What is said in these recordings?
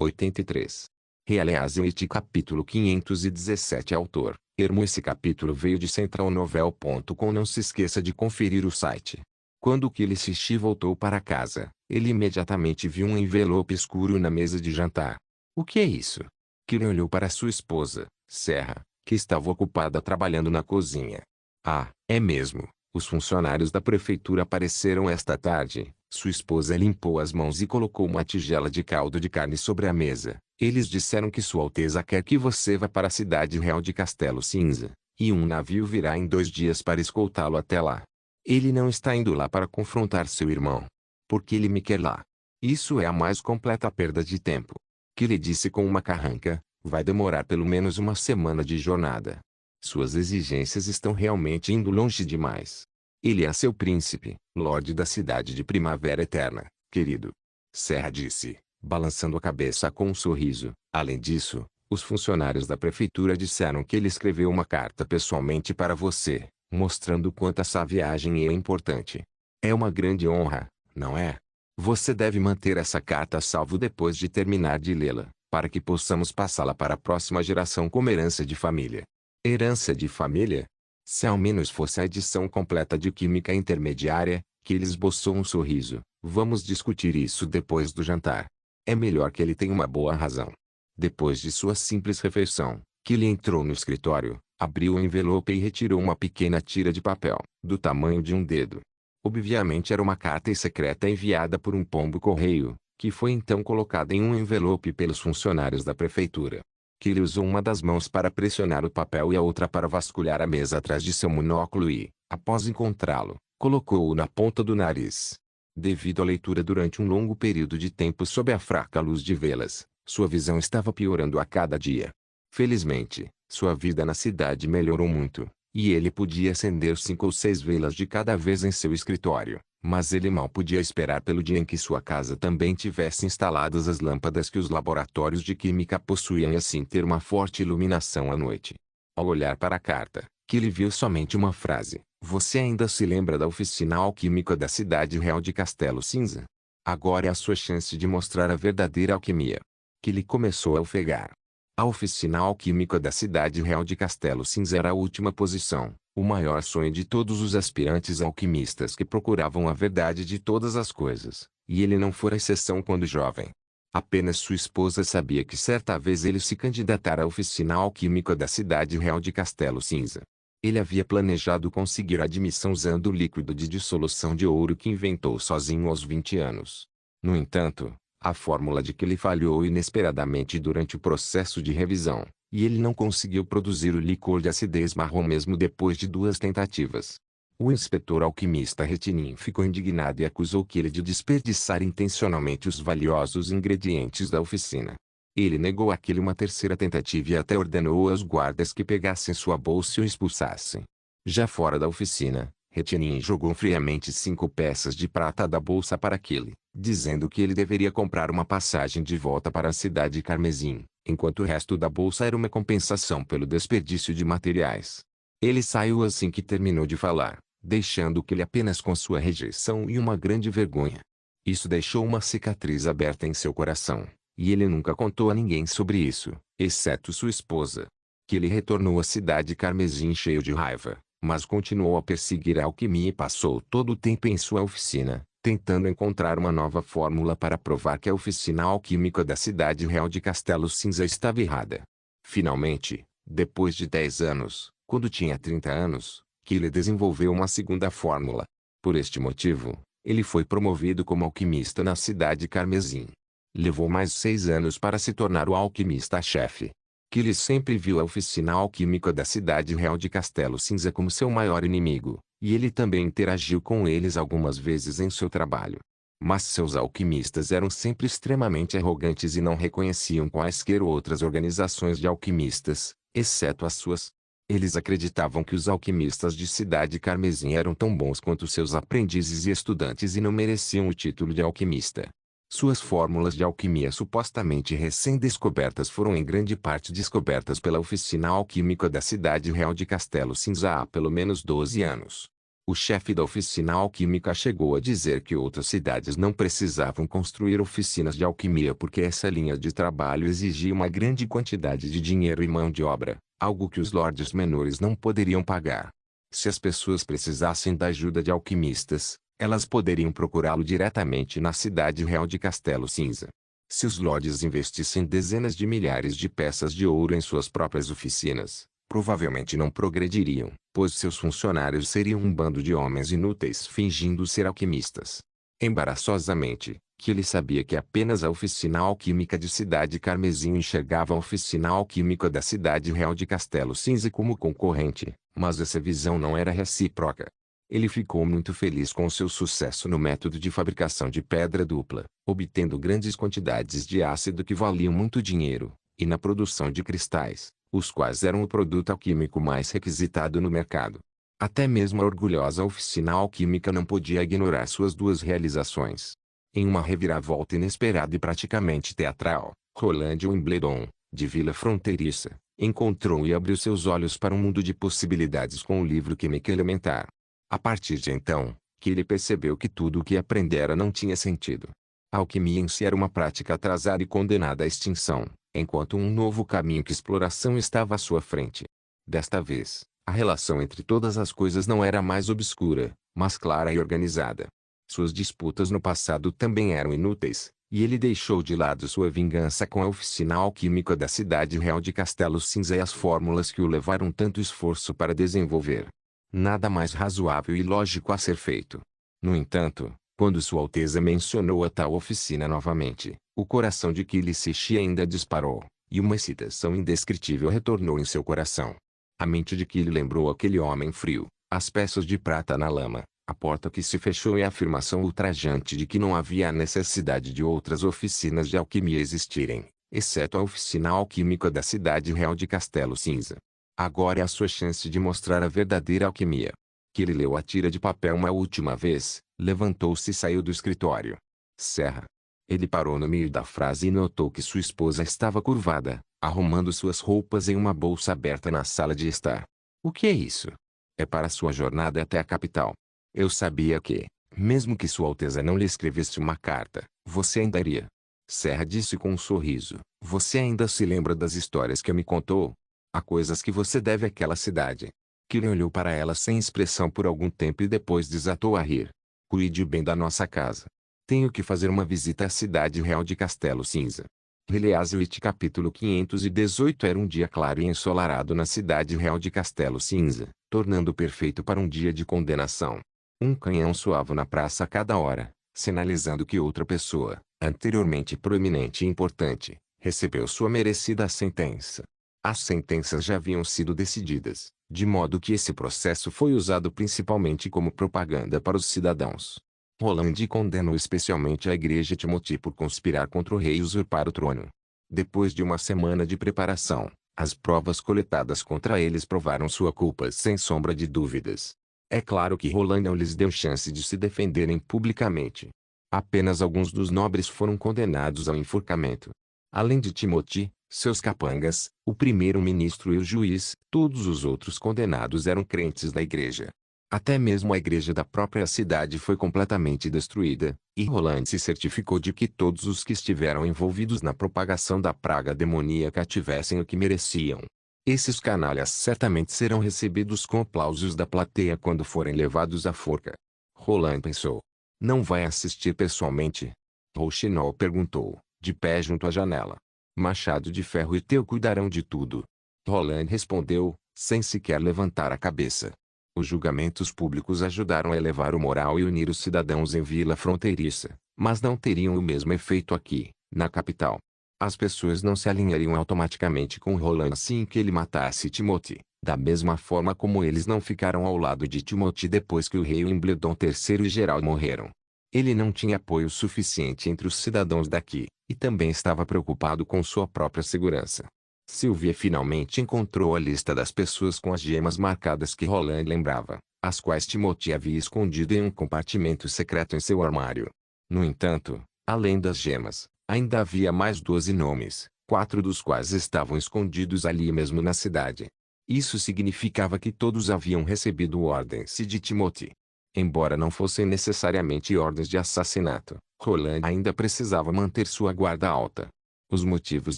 83. Realease capítulo 517. Autor: Ermo. Esse capítulo veio de centralnovel.com. Não se esqueça de conferir o site. Quando Kilishi voltou para casa, ele imediatamente viu um envelope escuro na mesa de jantar. O que é isso? Kili olhou para sua esposa, Serra, que estava ocupada trabalhando na cozinha. Ah, é mesmo. Os funcionários da prefeitura apareceram esta tarde. Sua esposa limpou as mãos e colocou uma tigela de caldo de carne sobre a mesa. Eles disseram que Sua Alteza quer que você vá para a cidade real de Castelo Cinza, e um navio virá em 2 dias para escoltá-lo até lá. Ele não está indo lá para confrontar seu irmão. Porque ele me quer lá. Isso é a mais completa perda de tempo. Que lhe disse com uma carranca, vai demorar pelo menos uma semana de jornada. Suas exigências estão realmente indo longe demais. Ele é seu príncipe, Lorde da cidade de Primavera Eterna, querido. Serra disse, balançando a cabeça com um sorriso. Além disso, os funcionários da prefeitura disseram que ele escreveu uma carta pessoalmente para você, mostrando quanto essa viagem é importante. É uma grande honra, não é? Você deve manter essa carta a salvo depois de terminar de lê-la, para que possamos passá-la para a próxima geração como herança de família. Herança de família? Se ao menos fosse a edição completa de Química Intermediária, que ele esboçou um sorriso. Vamos discutir isso depois do jantar. É melhor que ele tenha uma boa razão. Depois de sua simples refeição, Killy entrou no escritório, abriu o envelope e retirou uma pequena tira de papel, do tamanho de um dedo. Obviamente era uma carta secreta enviada por um pombo-correio, que foi então colocada em um envelope pelos funcionários da prefeitura. Killy usou uma das mãos para pressionar o papel e a outra para vasculhar a mesa atrás de seu monóculo e, após encontrá-lo, colocou-o na ponta do nariz. Devido à leitura durante um longo período de tempo sob a fraca luz de velas, sua visão estava piorando a cada dia. Felizmente, sua vida na cidade melhorou muito, e ele podia acender 5 ou 6 velas de cada vez em seu escritório. Mas ele mal podia esperar pelo dia em que sua casa também tivesse instaladas as lâmpadas que os laboratórios de química possuíam e assim ter uma forte iluminação à noite. Ao olhar para a carta, Killy viu somente uma frase: você ainda se lembra da oficina alquímica da cidade real de Castelo Cinza? Agora é a sua chance de mostrar a verdadeira alquimia. Killy começou a ofegar. A oficina alquímica da cidade real de Castelo Cinza era a última posição, o maior sonho de todos os aspirantes alquimistas que procuravam a verdade de todas as coisas, e ele não fora exceção quando jovem. Apenas sua esposa sabia que certa vez ele se candidatara à oficina alquímica da cidade real de Castelo Cinza. Ele havia planejado conseguir a admissão usando o líquido de dissolução de ouro que inventou sozinho aos 20 anos. No entanto, a fórmula de que ele falhou inesperadamente durante o processo de revisão, e ele não conseguiu produzir o licor de acidez marrom mesmo depois de 2 tentativas. O inspetor alquimista Retinin ficou indignado e acusou Killy de desperdiçar intencionalmente os valiosos ingredientes da oficina. Ele negou a Killy uma 3ª tentativa e até ordenou aos guardas que pegassem sua bolsa e o expulsassem. Já fora da oficina, Retinin jogou friamente 5 peças de prata da bolsa para Killy, dizendo que ele deveria comprar uma passagem de volta para a cidade Carmesim, enquanto o resto da bolsa era uma compensação pelo desperdício de materiais. Ele saiu assim que terminou de falar, deixando Killy apenas com sua rejeição e uma grande vergonha. Isso deixou uma cicatriz aberta em seu coração, e ele nunca contou a ninguém sobre isso, exceto sua esposa. Killy retornou à cidade Carmesim cheio de raiva, mas continuou a perseguir a alquimia e passou todo o tempo em sua oficina, tentando encontrar uma nova fórmula para provar que a oficina alquímica da cidade real de Castelo Cinza estava errada. Finalmente, depois de 10 anos, quando tinha 30 anos, Killy desenvolveu uma segunda fórmula. Por este motivo, ele foi promovido como alquimista na cidade Carmesim. Levou mais 6 anos para se tornar o alquimista-chefe. Killy sempre viu a oficina alquímica da cidade real de Castelo Cinza como seu maior inimigo, e ele também interagiu com eles algumas vezes em seu trabalho. Mas seus alquimistas eram sempre extremamente arrogantes e não reconheciam quaisquer outras organizações de alquimistas, exceto as suas. Eles acreditavam que os alquimistas de Cidade Carmesim eram tão bons quanto seus aprendizes e estudantes e não mereciam o título de alquimista. Suas fórmulas de alquimia supostamente recém-descobertas foram em grande parte descobertas pela oficina alquímica da cidade real de Castelo Cinza há pelo menos 12 anos. O chefe da oficina alquímica chegou a dizer que outras cidades não precisavam construir oficinas de alquimia porque essa linha de trabalho exigia uma grande quantidade de dinheiro e mão de obra, algo que os lordes menores não poderiam pagar. Se as pessoas precisassem da ajuda de alquimistas, elas poderiam procurá-lo diretamente na cidade real de Castelo Cinza. Se os lordes investissem dezenas de milhares de peças de ouro em suas próprias oficinas, provavelmente não progrediriam, pois seus funcionários seriam um bando de homens inúteis fingindo ser alquimistas. Embaraçosamente, Killy sabia que apenas a oficina alquímica de Cidade Carmesim enxergava a oficina alquímica da Cidade Real de Castelo Cinza como concorrente, mas essa visão não era recíproca. Ele ficou muito feliz com seu sucesso no método de fabricação de pedra dupla, obtendo grandes quantidades de ácido que valiam muito dinheiro, e na produção de cristais, os quais eram o produto alquímico mais requisitado no mercado. Até mesmo a orgulhosa oficina alquímica não podia ignorar suas duas realizações. Em uma reviravolta inesperada e praticamente teatral, Roland Wimbledon, de Vila Fronteiriça, encontrou e abriu seus olhos para um mundo de possibilidades com o livro Química Elementar. A partir de então, ele percebeu que tudo o que aprendera não tinha sentido. A alquimia em si era uma prática atrasada e condenada à extinção, enquanto um novo caminho de exploração estava à sua frente. Desta vez, a relação entre todas as coisas não era mais obscura, mas clara e organizada. Suas disputas no passado também eram inúteis, e ele deixou de lado sua vingança com a oficina alquímica da Cidade Real de Castelo Cinza e as fórmulas que o levaram tanto esforço para desenvolver. Nada mais razoável e lógico a ser feito. No entanto, quando Sua Alteza mencionou a tal oficina novamente, o coração de Killy Sechi ainda disparou, e uma excitação indescritível retornou em seu coração. A mente de Killy lembrou aquele homem frio, as peças de prata na lama, a porta que se fechou e a afirmação ultrajante de que não havia a necessidade de outras oficinas de alquimia existirem, exceto a oficina alquímica da Cidade Real de Castelo Cinza. Agora é a sua chance de mostrar a verdadeira alquimia. Killy leu a tira de papel uma última vez, levantou-se e saiu do escritório. Serra. Ele parou no meio da frase e notou que sua esposa estava curvada, arrumando suas roupas em uma bolsa aberta na sala de estar. O que é isso? É para sua jornada até a capital. Eu sabia que, mesmo que Sua Alteza não lhe escrevesse uma carta, você ainda iria. Serra disse com um sorriso. Você ainda se lembra das histórias que me contou? Há coisas que você deve àquela cidade. Killy olhou para ela sem expressão por algum tempo e depois desatou a rir. Cuide bem da nossa casa. Tenho que fazer uma visita à Cidade Real de Castelo Cinza. Heliaswit capítulo 518. Era um dia claro e ensolarado na Cidade Real de Castelo Cinza, tornando perfeito para um dia de condenação. Um canhão soava na praça a cada hora, sinalizando que outra pessoa, anteriormente proeminente e importante, recebeu sua merecida sentença. As sentenças já haviam sido decididas, de modo que esse processo foi usado principalmente como propaganda para os cidadãos. Roland condenou especialmente a Igreja Timothy por conspirar contra o rei e usurpar o trono. Depois de uma semana de preparação, as provas coletadas contra eles provaram sua culpa sem sombra de dúvidas. É claro que Roland não lhes deu chance de se defenderem publicamente. Apenas alguns dos nobres foram condenados ao enforcamento. Além de Timothy, seus capangas, o primeiro-ministro e o juiz, todos os outros condenados eram crentes da igreja. Até mesmo a igreja da própria cidade foi completamente destruída, e Roland se certificou de que todos os que estiveram envolvidos na propagação da praga demoníaca tivessem o que mereciam. Esses canalhas certamente serão recebidos com aplausos da plateia quando forem levados à forca. Roland pensou. Não vai assistir pessoalmente? Rouxinol perguntou, de pé junto à janela. Machado de Ferro e Teu cuidarão de tudo. Roland respondeu, sem sequer levantar a cabeça. Os julgamentos públicos ajudaram a elevar o moral e unir os cidadãos em Vila Fronteiriça, mas não teriam o mesmo efeito aqui, na capital. As pessoas não se alinhariam automaticamente com Roland assim que ele matasse Timothy, da mesma forma como eles não ficaram ao lado de Timothy depois que o rei Wimbledon III e Gerald morreram. Ele não tinha apoio suficiente entre os cidadãos daqui, e também estava preocupado com sua própria segurança. Sylvia finalmente encontrou a lista das pessoas com as gemas marcadas que Roland lembrava, as quais Timothy havia escondido em um compartimento secreto em seu armário. No entanto, além das gemas, ainda havia mais 12 nomes, 4 dos quais estavam escondidos ali mesmo na cidade. Isso significava que todos haviam recebido ordens de Timothy. Embora não fossem necessariamente ordens de assassinato, Roland ainda precisava manter sua guarda alta. Os motivos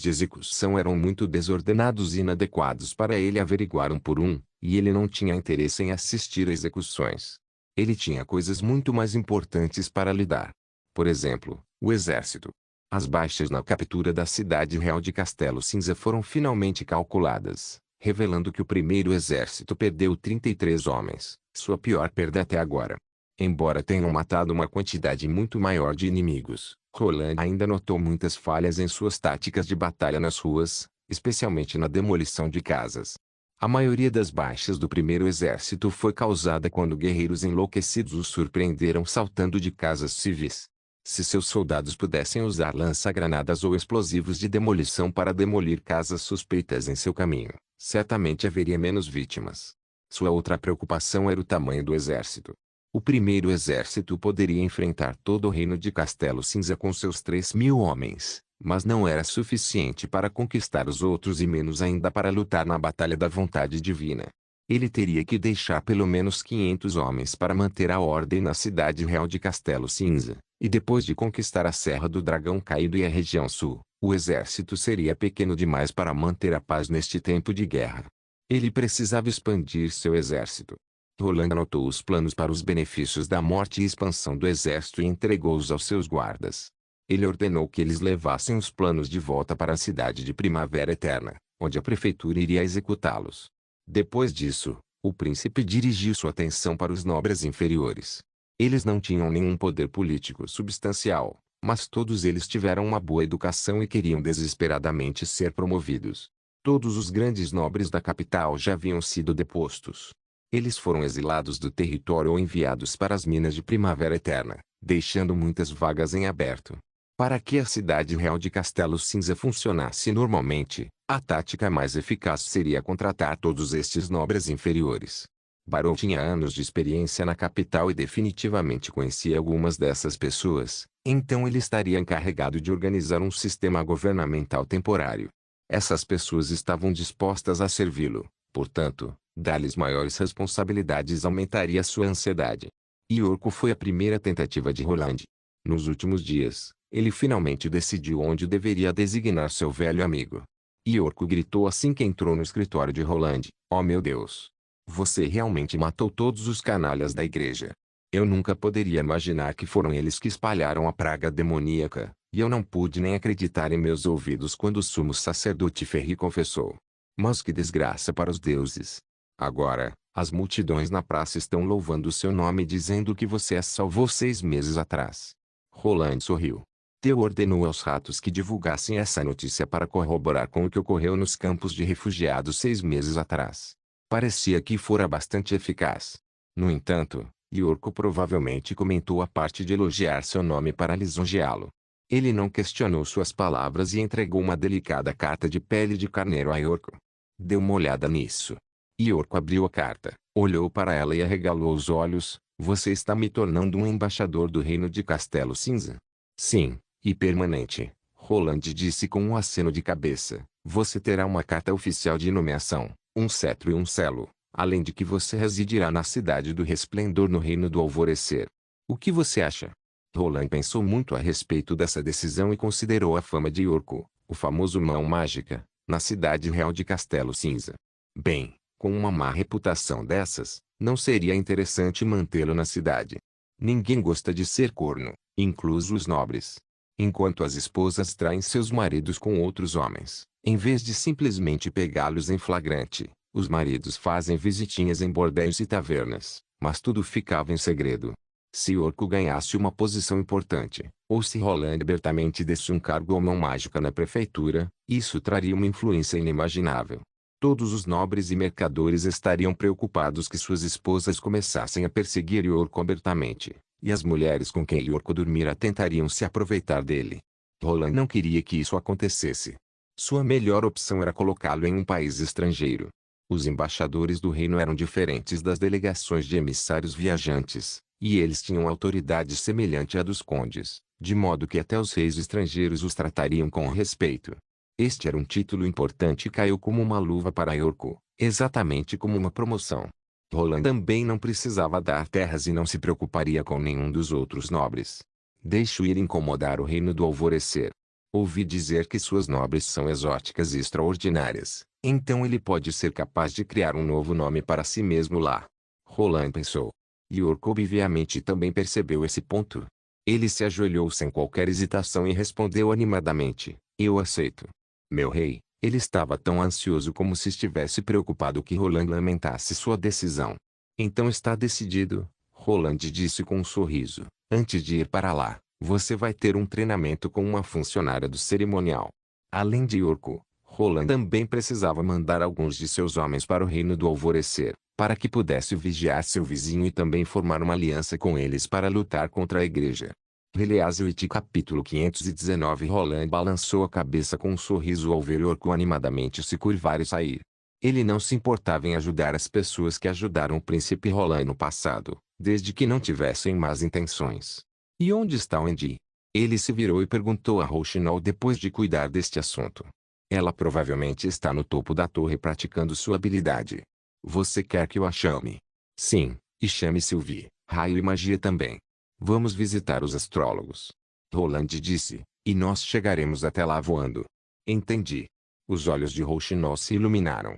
de execução eram muito desordenados e inadequados para ele averiguar um por um, e ele não tinha interesse em assistir a execuções. Ele tinha coisas muito mais importantes para lidar. Por exemplo, o exército. As baixas na captura da cidade real de Castelo Cinza foram finalmente calculadas, revelando que o primeiro exército perdeu 33 homens, sua pior perda até agora. Embora tenham matado uma quantidade muito maior de inimigos, Roland ainda notou muitas falhas em suas táticas de batalha nas ruas, especialmente na demolição de casas. A maioria das baixas do primeiro exército foi causada quando guerreiros enlouquecidos os surpreenderam saltando de casas civis. Se seus soldados pudessem usar lança-granadas ou explosivos de demolição para demolir casas suspeitas em seu caminho, certamente haveria menos vítimas. Sua outra preocupação era o tamanho do exército. O primeiro exército poderia enfrentar todo o reino de Castelo Cinza com seus 3.000 homens, mas não era suficiente para conquistar os outros e menos ainda para lutar na Batalha da Vontade Divina. Ele teria que deixar pelo menos 500 homens para manter a ordem na cidade real de Castelo Cinza, e depois de conquistar a Serra do Dragão Caído e a região sul, o exército seria pequeno demais para manter a paz neste tempo de guerra. Ele precisava expandir seu exército. Roland anotou os planos para os benefícios da morte e expansão do exército e entregou-os aos seus guardas. Ele ordenou que eles levassem os planos de volta para a cidade de Primavera Eterna, onde a prefeitura iria executá-los. Depois disso, o príncipe dirigiu sua atenção para os nobres inferiores. Eles não tinham nenhum poder político substancial, mas todos eles tiveram uma boa educação e queriam desesperadamente ser promovidos. Todos os grandes nobres da capital já haviam sido depostos. Eles foram exilados do território ou enviados para as minas de Primavera Eterna, deixando muitas vagas em aberto. Para que a cidade real de Castelo Cinza funcionasse normalmente, a tática mais eficaz seria contratar todos estes nobres inferiores. Barrow tinha anos de experiência na capital e definitivamente conhecia algumas dessas pessoas, então ele estaria encarregado de organizar um sistema governamental temporário. Essas pessoas estavam dispostas a servi-lo, portanto, dar-lhes maiores responsabilidades aumentaria sua ansiedade. Yorko foi a primeira tentativa de Roland. Nos últimos dias, ele finalmente decidiu onde deveria designar seu velho amigo. Yorko gritou assim que entrou no escritório de Roland: "Oh meu Deus! Você realmente matou todos os canalhas da igreja. Eu nunca poderia imaginar que foram eles que espalharam a praga demoníaca, e eu não pude nem acreditar em meus ouvidos quando o sumo sacerdote Ferri confessou. Mas que desgraça para os deuses! Agora, as multidões na praça estão louvando o seu nome e dizendo que você as salvou 6 meses atrás." Roland sorriu. Theo ordenou aos ratos que divulgassem essa notícia para corroborar com o que ocorreu nos campos de refugiados 6 meses atrás. Parecia que fora bastante eficaz. No entanto, Yorko provavelmente comentou a parte de elogiar seu nome para lisonjeá-lo. Ele não questionou suas palavras e entregou uma delicada carta de pele de carneiro a Yorko. Dê uma olhada nisso. Yorko abriu a carta, olhou para ela e arregalou os olhos. Você está me tornando um embaixador do reino de Castelo Cinza? Sim, e permanente, Roland disse com um aceno de cabeça. Você terá uma carta oficial de nomeação, um cetro e um selo, além de que você residirá na cidade do Resplendor no reino do Alvorecer. O que você acha? Roland pensou muito a respeito dessa decisão e considerou a fama de Yorko, o famoso Mão Mágica, na cidade real de Castelo Cinza. Bem, com uma má reputação dessas, não seria interessante mantê-lo na cidade. Ninguém gosta de ser corno, incluso os nobres. Enquanto as esposas traem seus maridos com outros homens, em vez de simplesmente pegá-los em flagrante, os maridos fazem visitinhas em bordéis e tavernas, mas tudo ficava em segredo. Se Yorko ganhasse uma posição importante, ou se Roland abertamente desse um cargo ou mão mágica na prefeitura, isso traria uma influência inimaginável. Todos os nobres e mercadores estariam preocupados que suas esposas começassem a perseguir Yorko abertamente, e as mulheres com quem Yorko dormira tentariam se aproveitar dele. Roland não queria que isso acontecesse. Sua melhor opção era colocá-lo em um país estrangeiro. Os embaixadores do reino eram diferentes das delegações de emissários viajantes, e eles tinham autoridade semelhante à dos condes, de modo que até os reis estrangeiros os tratariam com respeito. Este era um título importante e caiu como uma luva para Yorko, Exatamente como uma promoção. Roland também não precisava dar terras e não se preocuparia com nenhum dos outros nobres. Deixe-o ir incomodar o reino do alvorecer. Ouvi dizer que suas nobres são exóticas e extraordinárias, então ele pode ser capaz de criar um novo nome para si mesmo lá. Roland pensou. E Orc obviamente também percebeu esse ponto. Ele se ajoelhou sem qualquer hesitação e respondeu animadamente: eu aceito. Meu rei. Ele estava tão ansioso como se estivesse preocupado que Roland lamentasse sua decisão. Então está decidido, Roland disse com um sorriso. Antes de ir para lá, você vai ter um treinamento com uma funcionária do cerimonial. Além de Orco, Roland também precisava mandar alguns de seus homens para o reino do alvorecer, para que pudesse vigiar seu vizinho e também formar uma aliança com eles para lutar contra a igreja. Release-it capítulo 519. Roland balançou a cabeça com um sorriso ao ver Orco animadamente se curvar e sair. Ele não se importava em ajudar as pessoas que ajudaram o príncipe Roland no passado, desde que não tivessem más intenções. E onde está Wendy? Ele se virou e perguntou a Rouxinol depois de cuidar deste assunto. Ela provavelmente está no topo da torre praticando sua habilidade. Você quer que eu a chame? Sim, e chame Sylvie, raio e magia também. Vamos visitar os astrólogos. Roland disse, e nós chegaremos até lá voando. Entendi. Os olhos de Rouxinol se iluminaram.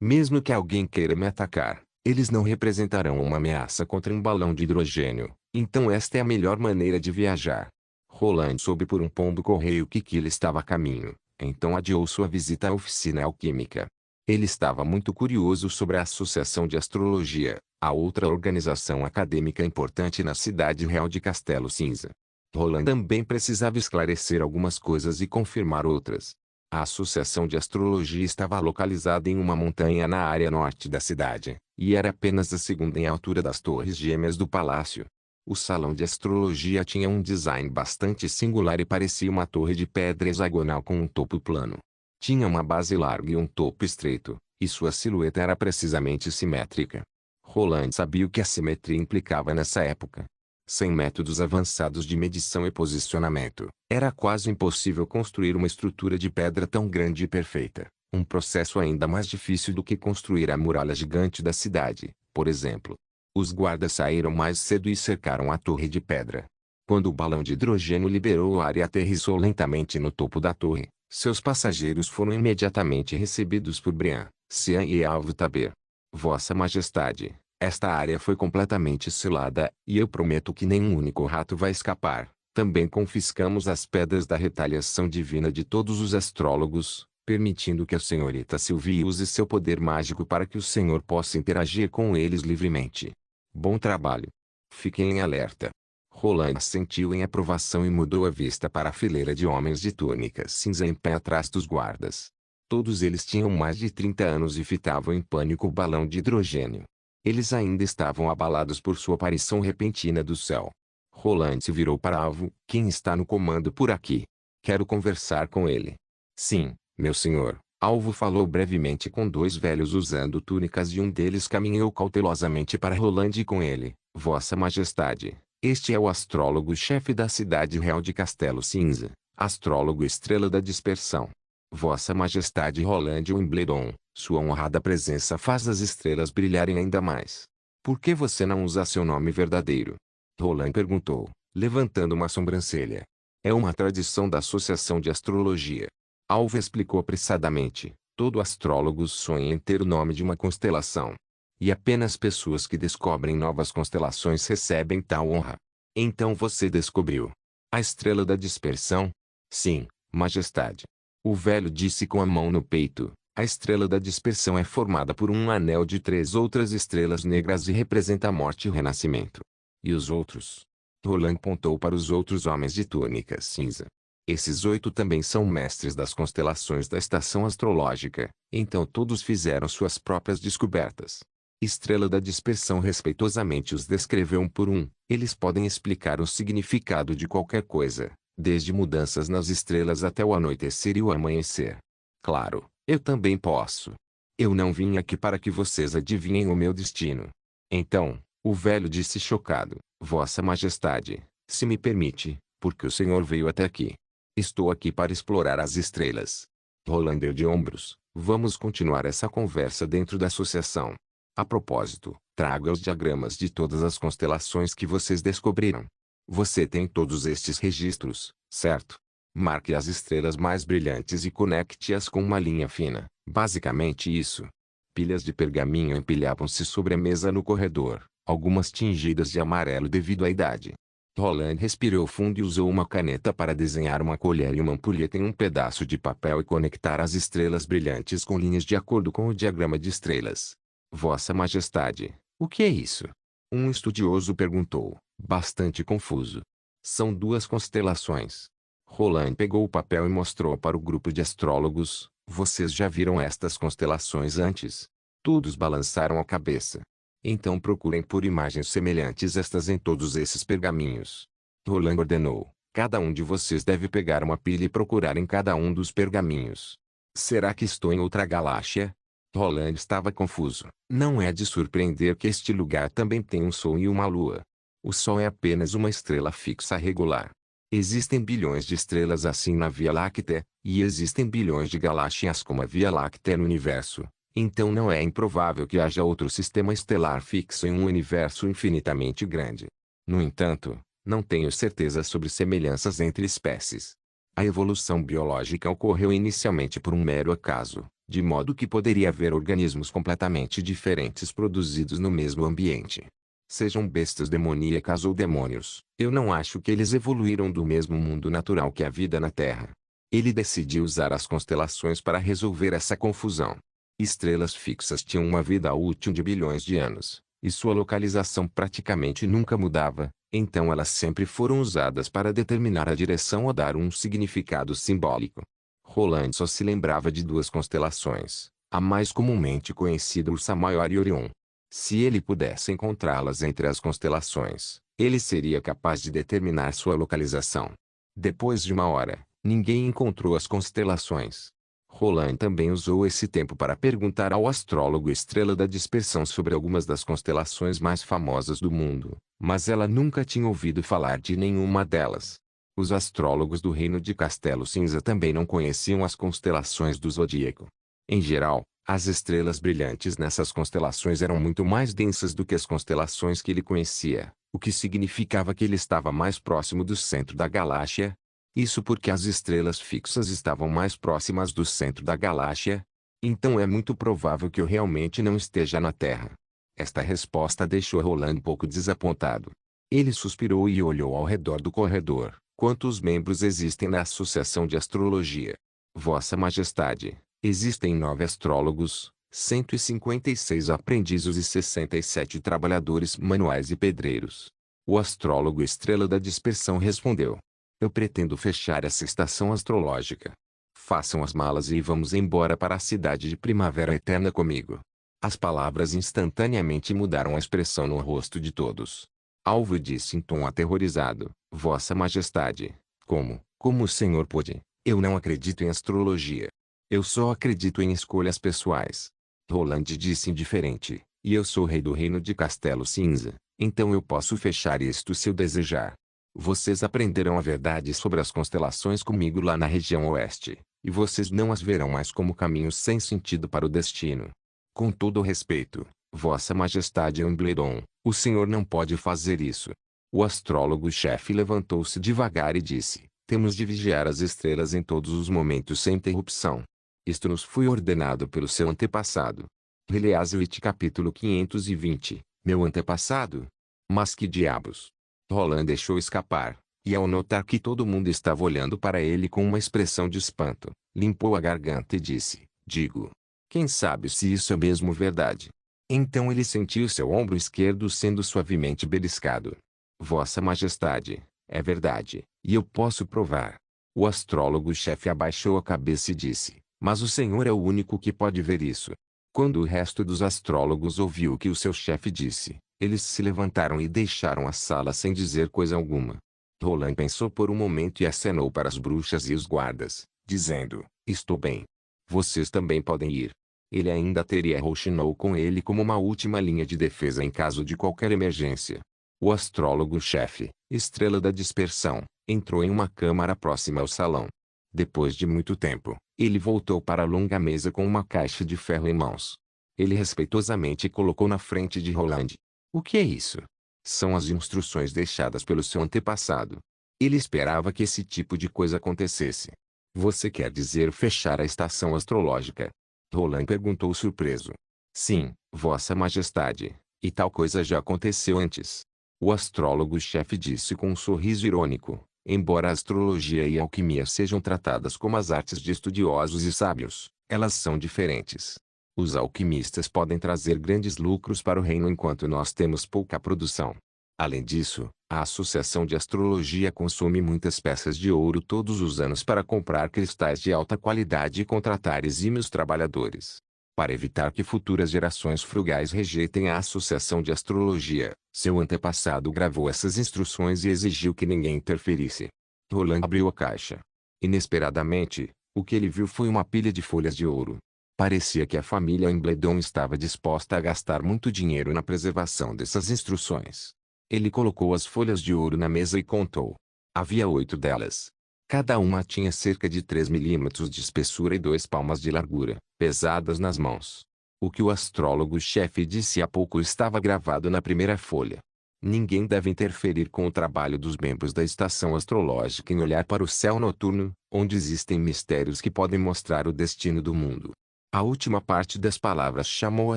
Mesmo que alguém queira me atacar, eles não representarão uma ameaça contra um balão de hidrogênio, então esta é a melhor maneira de viajar. Roland soube por um pombo-correio que Kila estava a caminho, então adiou sua visita à oficina alquímica. Ele estava muito curioso sobre a Associação de Astrologia, a outra organização acadêmica importante na cidade real de Castelo Cinza. Roland também precisava esclarecer algumas coisas e confirmar outras. A Associação de Astrologia estava localizada em uma montanha na área norte da cidade, e era apenas a segunda em altura das torres gêmeas do palácio. O salão de astrologia tinha um design bastante singular e parecia uma torre de pedra hexagonal com um topo plano. Tinha uma base larga e um topo estreito, e sua silhueta era precisamente simétrica. Roland sabia o que a simetria implicava nessa época. Sem métodos avançados de medição e posicionamento, era quase impossível construir uma estrutura de pedra tão grande e perfeita, um processo ainda mais difícil do que construir a muralha gigante da cidade, por exemplo. Os guardas saíram mais cedo e cercaram a torre de pedra. Quando o balão de hidrogênio liberou o ar e aterrissou lentamente no topo da torre, seus passageiros foram imediatamente recebidos por Brian, Cian e Alvo Taber. Vossa Majestade, esta área foi completamente selada, e eu prometo que nenhum único rato vai escapar. Também confiscamos as pedras da retaliação divina de todos os astrólogos, permitindo que a senhorita Sylvie use seu poder mágico para que o senhor possa interagir com eles livremente. Bom trabalho. Fiquem em alerta. Roland assentiu em aprovação e mudou a vista para a fileira de homens de túnica cinza em pé atrás dos guardas. Todos eles tinham mais de 30 anos e fitavam em pânico o balão de hidrogênio. Eles ainda estavam abalados por sua aparição repentina do céu. Roland se virou para Alvo. Quem está no comando por aqui? Quero conversar com ele. Sim, meu senhor. Alvo falou brevemente com dois velhos usando túnicas e um deles caminhou cautelosamente para Roland e com ele. Vossa Majestade, este é o astrólogo-chefe da cidade real de Castelo Cinza, astrólogo estrela da dispersão. Vossa Majestade Roland Wimbledon, sua honrada presença faz as estrelas brilharem ainda mais. Por que você não usa seu nome verdadeiro? Roland perguntou, levantando uma sobrancelha. É uma tradição da Associação de Astrologia. Alvo explicou apressadamente, todo astrólogo sonha em ter o nome de uma constelação. E apenas pessoas que descobrem novas constelações recebem tal honra. Então você descobriu. A estrela da dispersão? Sim, Majestade. O velho disse com a mão no peito. A estrela da dispersão é formada por um anel de 3 outras estrelas negras e representa a morte e o renascimento. E os outros? Roland apontou para os outros homens de túnica cinza. Esses 8 também são mestres das constelações da estação astrológica, então todos fizeram suas próprias descobertas. Estrela da dispersão respeitosamente os descreveu um por um. Eles podem explicar o significado de qualquer coisa, desde mudanças nas estrelas até o anoitecer e o amanhecer. Claro, eu também posso. Eu não vim aqui para que vocês adivinhem o meu destino. Então, o velho disse chocado, Vossa Majestade, se me permite, porque o senhor veio até aqui. Estou aqui para explorar as estrelas. Roland deu de ombros, Vamos continuar essa conversa dentro da associação. A propósito, traga os diagramas de todas as constelações que vocês descobriram. Você tem todos estes registros, certo? Marque as estrelas mais brilhantes e conecte-as com uma linha fina. Basicamente isso. Pilhas de pergaminho empilhavam-se sobre a mesa no corredor, algumas tingidas de amarelo devido à idade. Roland respirou fundo e usou uma caneta para desenhar uma colher e uma ampulheta em um pedaço de papel e conectar as estrelas brilhantes com linhas de acordo com o diagrama de estrelas. Vossa Majestade, o que é isso? Um estudioso perguntou, bastante confuso. São duas constelações. Roland pegou o papel e mostrou para o grupo de astrólogos. Vocês já viram estas constelações antes? Todos balançaram a cabeça. Então procurem por imagens semelhantes estas em todos esses pergaminhos. Roland ordenou. Cada um de vocês deve pegar uma pilha e procurar em cada um dos pergaminhos. Será que estou em outra galáxia? Roland estava confuso. Não é de surpreender que este lugar também tem um sol e uma lua. O Sol é apenas uma estrela fixa regular. Existem bilhões de estrelas assim na Via Láctea, e existem bilhões de galáxias como a Via Láctea no universo. Então não é improvável que haja outro sistema estelar fixo em um universo infinitamente grande. No entanto, não tenho certeza sobre semelhanças entre espécies. A evolução biológica ocorreu inicialmente por um mero acaso, de modo que poderia haver organismos completamente diferentes produzidos no mesmo ambiente. Sejam bestas demoníacas ou demônios, eu não acho que eles evoluíram do mesmo mundo natural que a vida na Terra. Ele decidiu usar as constelações para resolver essa confusão. Estrelas fixas tinham uma vida útil de bilhões de anos, e sua localização praticamente nunca mudava, então elas sempre foram usadas para determinar a direção ou dar um significado simbólico. Roland só se lembrava de duas constelações, a mais comumente conhecida Ursa Maior e Orion. Se ele pudesse encontrá-las entre as constelações, ele seria capaz de determinar sua localização. Depois de uma hora, ninguém encontrou as constelações. Roland também usou esse tempo para perguntar ao astrólogo Estrela da Dispersão sobre algumas das constelações mais famosas do mundo, mas ela nunca tinha ouvido falar de nenhuma delas. Os astrólogos do reino de Castelo Cinza também não conheciam as constelações do zodíaco. Em geral, as estrelas brilhantes nessas constelações eram muito mais densas do que as constelações que ele conhecia, o que significava que ele estava mais próximo do centro da galáxia. Isso porque as estrelas fixas estavam mais próximas do centro da galáxia. Então é muito provável que eu realmente não esteja na Terra. Esta resposta deixou Roland um pouco desapontado. Ele suspirou e olhou ao redor do corredor. Quantos membros existem na Associação de Astrologia? Vossa Majestade, existem 9 astrólogos, 156 aprendizes e 67 trabalhadores manuais e pedreiros. O astrólogo Estrela da Dispersão respondeu. Eu pretendo fechar essa estação astrológica. Façam as malas e vamos embora para a cidade de Primavera Eterna comigo. As palavras instantaneamente mudaram a expressão no rosto de todos. Alvo disse em tom aterrorizado, Vossa Majestade, como o senhor pôde? Eu não acredito em astrologia. Eu só acredito em escolhas pessoais. Roland disse indiferente, e eu sou rei do reino de Castelo Cinza, então eu posso fechar isto se eu desejar. Vocês aprenderão a verdade sobre as constelações comigo lá na região oeste, e vocês não as verão mais como caminhos sem sentido para o destino. Com todo o respeito, Vossa Majestade Umbledon, o senhor não pode fazer isso. O astrólogo-chefe levantou-se devagar e disse, temos de vigiar as estrelas em todos os momentos sem interrupção. Isto nos foi ordenado pelo seu antepassado. Release-It capítulo 520, meu antepassado? Mas que diabos? Roland deixou escapar, e ao notar que todo mundo estava olhando para ele com uma expressão de espanto, limpou a garganta e disse, digo. Quem sabe se isso é mesmo verdade? Então ele sentiu seu ombro esquerdo sendo suavemente beliscado. Vossa Majestade, é verdade, e eu posso provar. O astrólogo-chefe abaixou a cabeça e disse, mas o senhor é o único que pode ver isso. Quando o resto dos astrólogos ouviu o que o seu chefe disse, eles se levantaram e deixaram a sala sem dizer coisa alguma. Roland pensou por um momento e acenou para as bruxas e os guardas, dizendo, estou bem. Vocês também podem ir. Ele ainda teria Rochinol com ele como uma última linha de defesa em caso de qualquer emergência. O astrólogo-chefe, Estrela da Dispersão, entrou em uma câmara próxima ao salão. Depois de muito tempo, Ele voltou para a longa mesa com uma caixa de ferro em mãos. Ele respeitosamente colocou na frente de Roland. O que é isso? São as instruções deixadas pelo seu antepassado. Ele esperava que esse tipo de coisa acontecesse. Você quer dizer fechar a estação astrológica? Roland perguntou surpreso. Sim, Vossa Majestade, e tal coisa já aconteceu antes. O astrólogo-chefe disse com um sorriso irônico, embora a astrologia e a alquimia sejam tratadas como as artes de estudiosos e sábios, elas são diferentes. Os alquimistas podem trazer grandes lucros para o reino enquanto nós temos pouca produção. Além disso, a Associação de Astrologia consome muitas peças de ouro todos os anos para comprar cristais de alta qualidade e contratar exímios trabalhadores. Para evitar que futuras gerações frugais rejeitem a Associação de Astrologia, seu antepassado gravou essas instruções e exigiu que ninguém interferisse. Roland abriu a caixa. Inesperadamente, o que ele viu foi uma pilha de folhas de ouro. Parecia que a família Embledon estava disposta a gastar muito dinheiro na preservação dessas instruções. Ele colocou as folhas de ouro na mesa e contou. Havia 8 delas. Cada uma tinha cerca de 3 milímetros de espessura e 2 palmas de largura, pesadas nas mãos. O que o astrólogo-chefe disse há pouco estava gravado na primeira folha. Ninguém deve interferir com o trabalho dos membros da estação astrológica em olhar para o céu noturno, onde existem mistérios que podem mostrar o destino do mundo. A última parte das palavras chamou a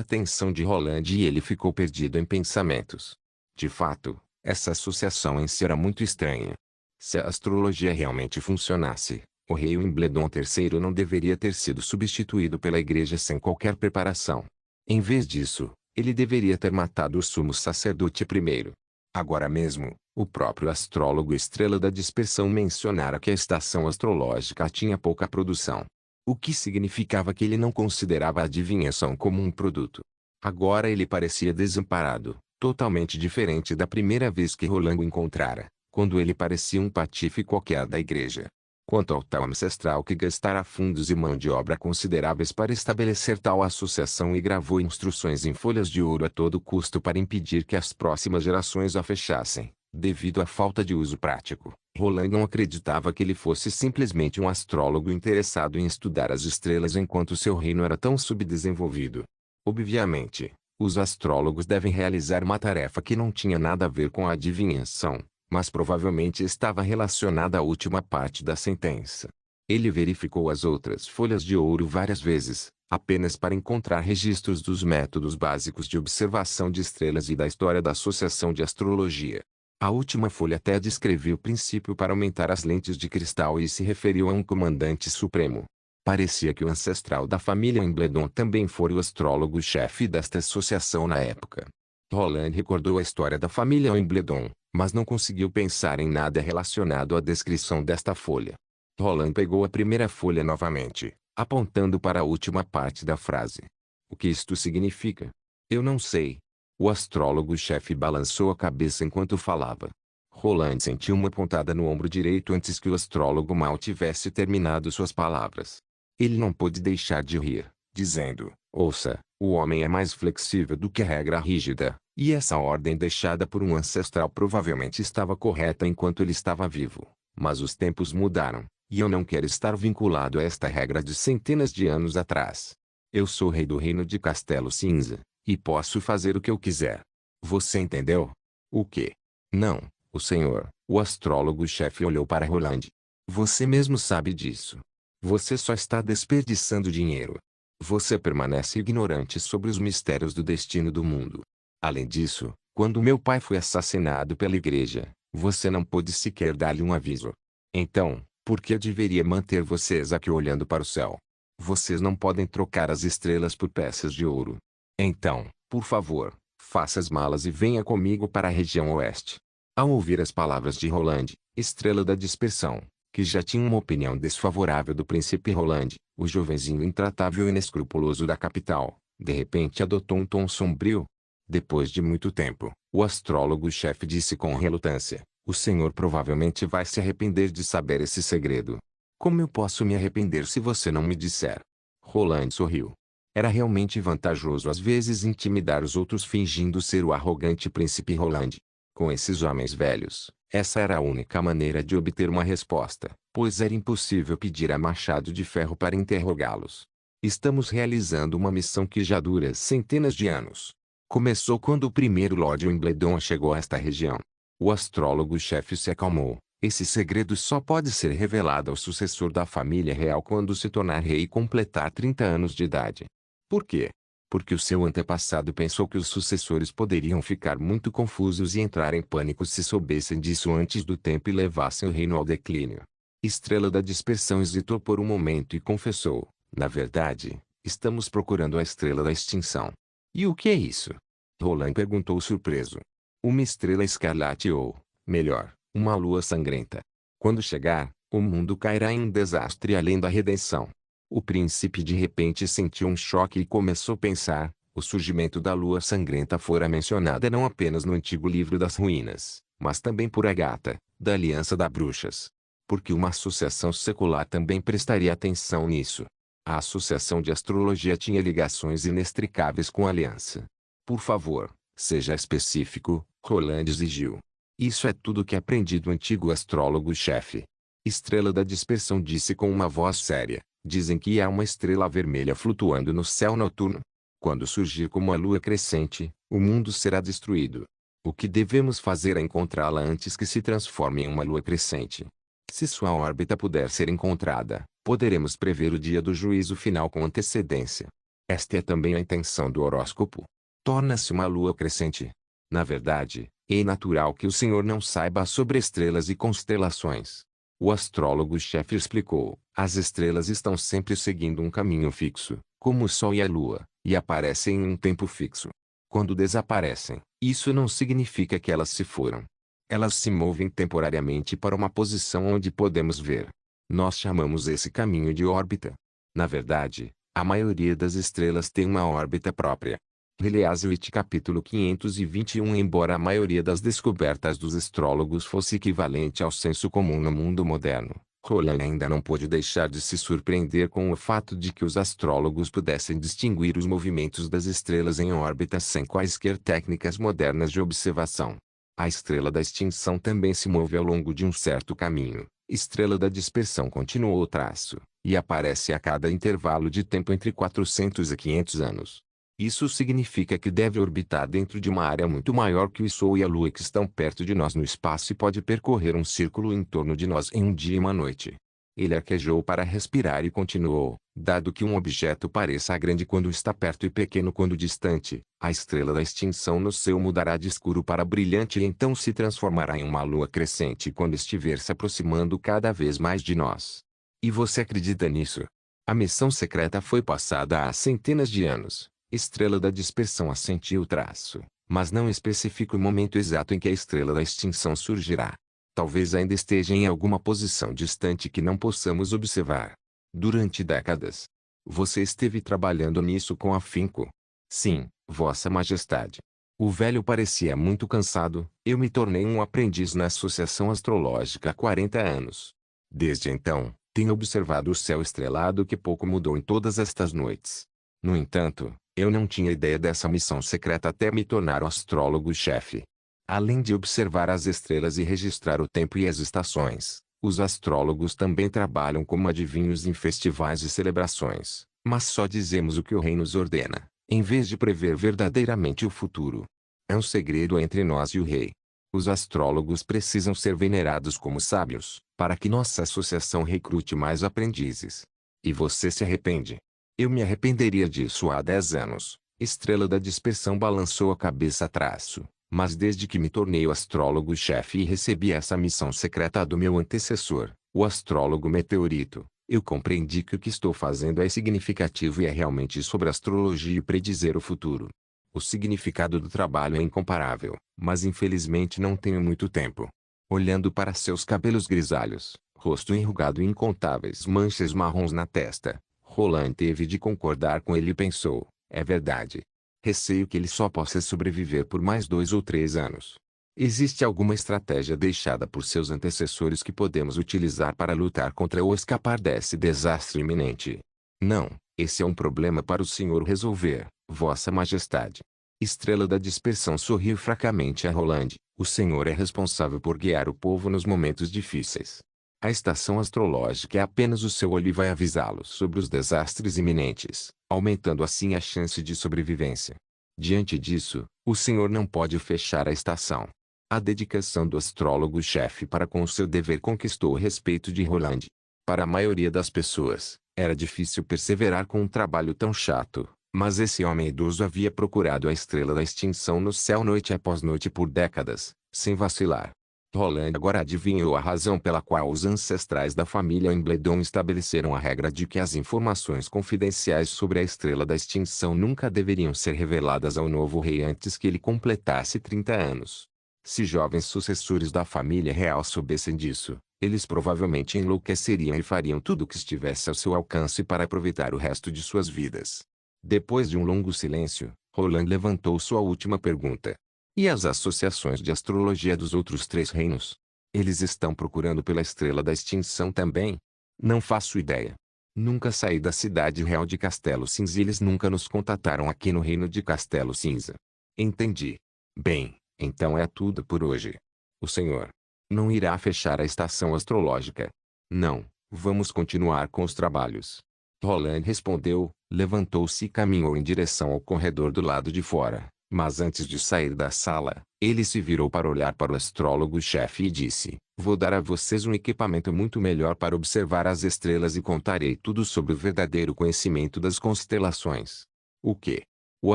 atenção de Roland e ele ficou perdido em pensamentos. De fato, essa associação em si era muito estranha. Se a astrologia realmente funcionasse, o rei Wimbledon III não deveria ter sido substituído pela igreja sem qualquer preparação. Em vez disso, ele deveria ter matado o sumo sacerdote primeiro. Agora mesmo, o próprio astrólogo Estrela da Dispersão mencionara que a estação astrológica tinha pouca produção. O que significava que ele não considerava a adivinhação como um produto. Agora ele parecia desamparado, totalmente diferente da primeira vez que Roland o encontrara, quando ele parecia um patife qualquer da igreja. Quanto ao tal ancestral que gastara fundos e mão de obra consideráveis para estabelecer tal associação e gravou instruções em folhas de ouro a todo custo para impedir que as próximas gerações a fechassem, devido à falta de uso prático, Roland não acreditava que ele fosse simplesmente um astrólogo interessado em estudar as estrelas enquanto seu reino era tão subdesenvolvido. Obviamente, os astrólogos devem realizar uma tarefa que não tinha nada a ver com a adivinhação, mas provavelmente estava relacionada à última parte da sentença. Ele verificou as outras folhas de ouro várias vezes, apenas para encontrar registros dos métodos básicos de observação de estrelas e da história da Associação de Astrologia. A última folha até descrevia o princípio para aumentar as lentes de cristal e se referiu a um comandante supremo. Parecia que o ancestral da família Embledon também fora o astrólogo-chefe desta associação na época. Roland recordou a história da família Embledon, mas não conseguiu pensar em nada relacionado à descrição desta folha. Roland pegou a primeira folha novamente, apontando para a última parte da frase. O que isto significa? Eu não sei. O astrólogo-chefe balançou a cabeça enquanto falava. Roland sentiu uma pontada no ombro direito antes que o astrólogo mal tivesse terminado suas palavras. Ele não pôde deixar de rir, dizendo, ouça, o homem é mais flexível do que a regra rígida, e essa ordem deixada por um ancestral provavelmente estava correta enquanto ele estava vivo. Mas os tempos mudaram, e eu não quero estar vinculado a esta regra de centenas de anos atrás. Eu sou rei do reino de Castelo Cinza, e posso fazer o que eu quiser. Você entendeu? O quê? Não, o senhor. O astrólogo-chefe olhou para Roland. Você mesmo sabe disso. Você só está desperdiçando dinheiro. Você permanece ignorante sobre os mistérios do destino do mundo. Além disso, quando meu pai foi assassinado pela igreja, você não pôde sequer dar-lhe um aviso. Então, por que eu deveria manter vocês aqui olhando para o céu? Vocês não podem trocar as estrelas por peças de ouro. Então, por favor, faça as malas e venha comigo para a região oeste. Ao ouvir as palavras de Roland, Estrela da Dispersão, que já tinha uma opinião desfavorável do príncipe Roland, o jovenzinho intratável e inescrupuloso da capital, de repente adotou um tom sombrio. Depois de muito tempo, o astrólogo-chefe disse com relutância, o senhor provavelmente vai se arrepender de saber esse segredo. Como eu posso me arrepender se você não me disser? Roland sorriu. Era realmente vantajoso às vezes intimidar os outros fingindo ser o arrogante príncipe Roland. Com esses homens velhos, essa era a única maneira de obter uma resposta. pois era impossível pedir a Machado de Ferro para interrogá-los. Estamos realizando uma missão que já dura centenas de anos. Começou quando o primeiro Lord Wimbledon chegou a esta região. O astrólogo-chefe se acalmou. Esse segredo só pode ser revelado ao sucessor da família real quando se tornar rei e completar 30 anos de idade. Por quê? Porque o seu antepassado pensou que os sucessores poderiam ficar muito confusos e entrar em pânico se soubessem disso antes do tempo e levassem o reino ao declínio. Estrela da Dispersão hesitou por um momento e confessou: na verdade, estamos procurando a Estrela da Extinção. E o que é isso? Roland perguntou surpreso. Uma estrela escarlate ou, melhor, uma lua sangrenta. Quando chegar, o mundo cairá em um desastre além da redenção. O príncipe de repente sentiu um choque e começou a pensar: o surgimento da lua sangrenta fora mencionada não apenas no antigo livro das ruínas, mas também por Agatha, da Aliança das Bruxas. Porque uma associação secular também prestaria atenção nisso. A Associação de Astrologia tinha ligações inextricáveis com a Aliança. Por favor, seja específico, Roland exigiu. Isso é tudo que aprendi do antigo astrólogo-chefe. Estrela da Dispersão disse com uma voz séria. Dizem que há uma estrela vermelha flutuando no céu noturno. Quando surgir como a lua crescente, o mundo será destruído. O que devemos fazer é encontrá-la antes que se transforme em uma lua crescente. Se sua órbita puder ser encontrada, poderemos prever o dia do juízo final com antecedência. Esta é também a intenção do horóscopo. Torna-se uma lua crescente. Na verdade, é natural que o senhor não saiba sobre estrelas e constelações. O astrólogo-chefe explicou: as estrelas estão sempre seguindo um caminho fixo, como o Sol e a Lua, e aparecem em um tempo fixo. Quando desaparecem, isso não significa que elas se foram. Elas se movem temporariamente para uma posição onde podemos ver. Nós chamamos esse caminho de órbita. Na verdade, a maioria das estrelas tem uma órbita própria. Heliaswit capítulo 521. Embora a maioria das descobertas dos astrólogos fosse equivalente ao senso comum no mundo moderno, Roland ainda não pôde deixar de se surpreender com o fato de que os astrólogos pudessem distinguir os movimentos das estrelas em órbita sem quaisquer técnicas modernas de observação. A Estrela da Extinção também se move ao longo de um certo caminho. Estrela da Dispersão continuou o traço, e aparece a cada intervalo de tempo entre 400 e 500 anos. Isso significa que deve orbitar dentro de uma área muito maior que o Sol e a Lua, que estão perto de nós no espaço, e pode percorrer um círculo em torno de nós em um dia e uma noite. Ele arquejou para respirar e continuou: dado que um objeto pareça grande quando está perto e pequeno quando distante, a Estrela da Extinção no céu mudará de escuro para brilhante e então se transformará em uma lua crescente quando estiver se aproximando cada vez mais de nós. E você acredita nisso? A missão secreta foi passada há centenas de anos. Estrela da Dispersão assentiu o traço, mas não especifica o momento exato em que a Estrela da Extinção surgirá. Talvez ainda esteja em alguma posição distante que não possamos observar. Durante décadas, você esteve trabalhando nisso com afinco. Sim, Vossa Majestade. O velho parecia muito cansado. Eu me tornei um aprendiz na Associação Astrológica há 40 anos. Desde então, tenho observado o céu estrelado que pouco mudou em todas estas noites. No entanto, eu não tinha ideia dessa missão secreta até me tornar o astrólogo-chefe. Além de observar as estrelas e registrar o tempo e as estações, os astrólogos também trabalham como adivinhos em festivais e celebrações, mas só dizemos o que o rei nos ordena, em vez de prever verdadeiramente o futuro. É um segredo entre nós e o rei. Os astrólogos precisam ser venerados como sábios, para que nossa associação recrute mais aprendizes. E você se arrepende? Eu me arrependeria disso há 10 anos. Estrela da Dispersão balançou a cabeça a traço. Mas desde que me tornei o astrólogo-chefe e recebi essa missão secreta do meu antecessor, o astrólogo Meteorito, eu compreendi que o que estou fazendo é significativo e é realmente sobre astrologia e predizer o futuro. O significado do trabalho é incomparável, mas infelizmente não tenho muito tempo. Olhando para seus cabelos grisalhos, rosto enrugado e incontáveis manchas marrons na testa, Roland teve de concordar com ele e pensou: é verdade. Receio que ele só possa sobreviver por mais 2 ou 3 anos. Existe alguma estratégia deixada por seus antecessores que podemos utilizar para lutar contra ou escapar desse desastre iminente? Não, esse é um problema para o senhor resolver, Vossa Majestade. Estrela da Dispersão sorriu fracamente a Roland. O senhor é responsável por guiar o povo nos momentos difíceis. A estação astrológica é apenas o seu olho e vai avisá-los sobre os desastres iminentes, aumentando assim a chance de sobrevivência. Diante disso, o senhor não pode fechar a estação. A dedicação do astrólogo-chefe para com o seu dever conquistou o respeito de Roland. Para a maioria das pessoas, era difícil perseverar com um trabalho tão chato, mas esse homem idoso havia procurado a estrela da extinção no céu noite após noite por décadas, sem vacilar. Roland agora adivinhou a razão pela qual os ancestrais da família Embledon estabeleceram a regra de que as informações confidenciais sobre a estrela da extinção nunca deveriam ser reveladas ao novo rei antes que ele completasse 30 anos. Se jovens sucessores da família real soubessem disso, eles provavelmente enlouqueceriam e fariam tudo o que estivesse ao seu alcance para aproveitar o resto de suas vidas. Depois de um longo silêncio, Roland levantou sua última pergunta. E as associações de astrologia dos outros 3 reinos? Eles estão procurando pela estrela da extinção também? Não faço ideia. Nunca saí da cidade real de Castelo Cinza e eles nunca nos contataram aqui no reino de Castelo Cinza. Entendi. Bem, então é tudo por hoje. O senhor não irá fechar a estação astrológica? Não, vamos continuar com os trabalhos. Roland respondeu, levantou-se e caminhou em direção ao corredor do lado de fora. Mas antes de sair da sala, ele se virou para olhar para o astrólogo-chefe e disse: vou dar a vocês um equipamento muito melhor para observar as estrelas e contarei tudo sobre o verdadeiro conhecimento das constelações. O quê? O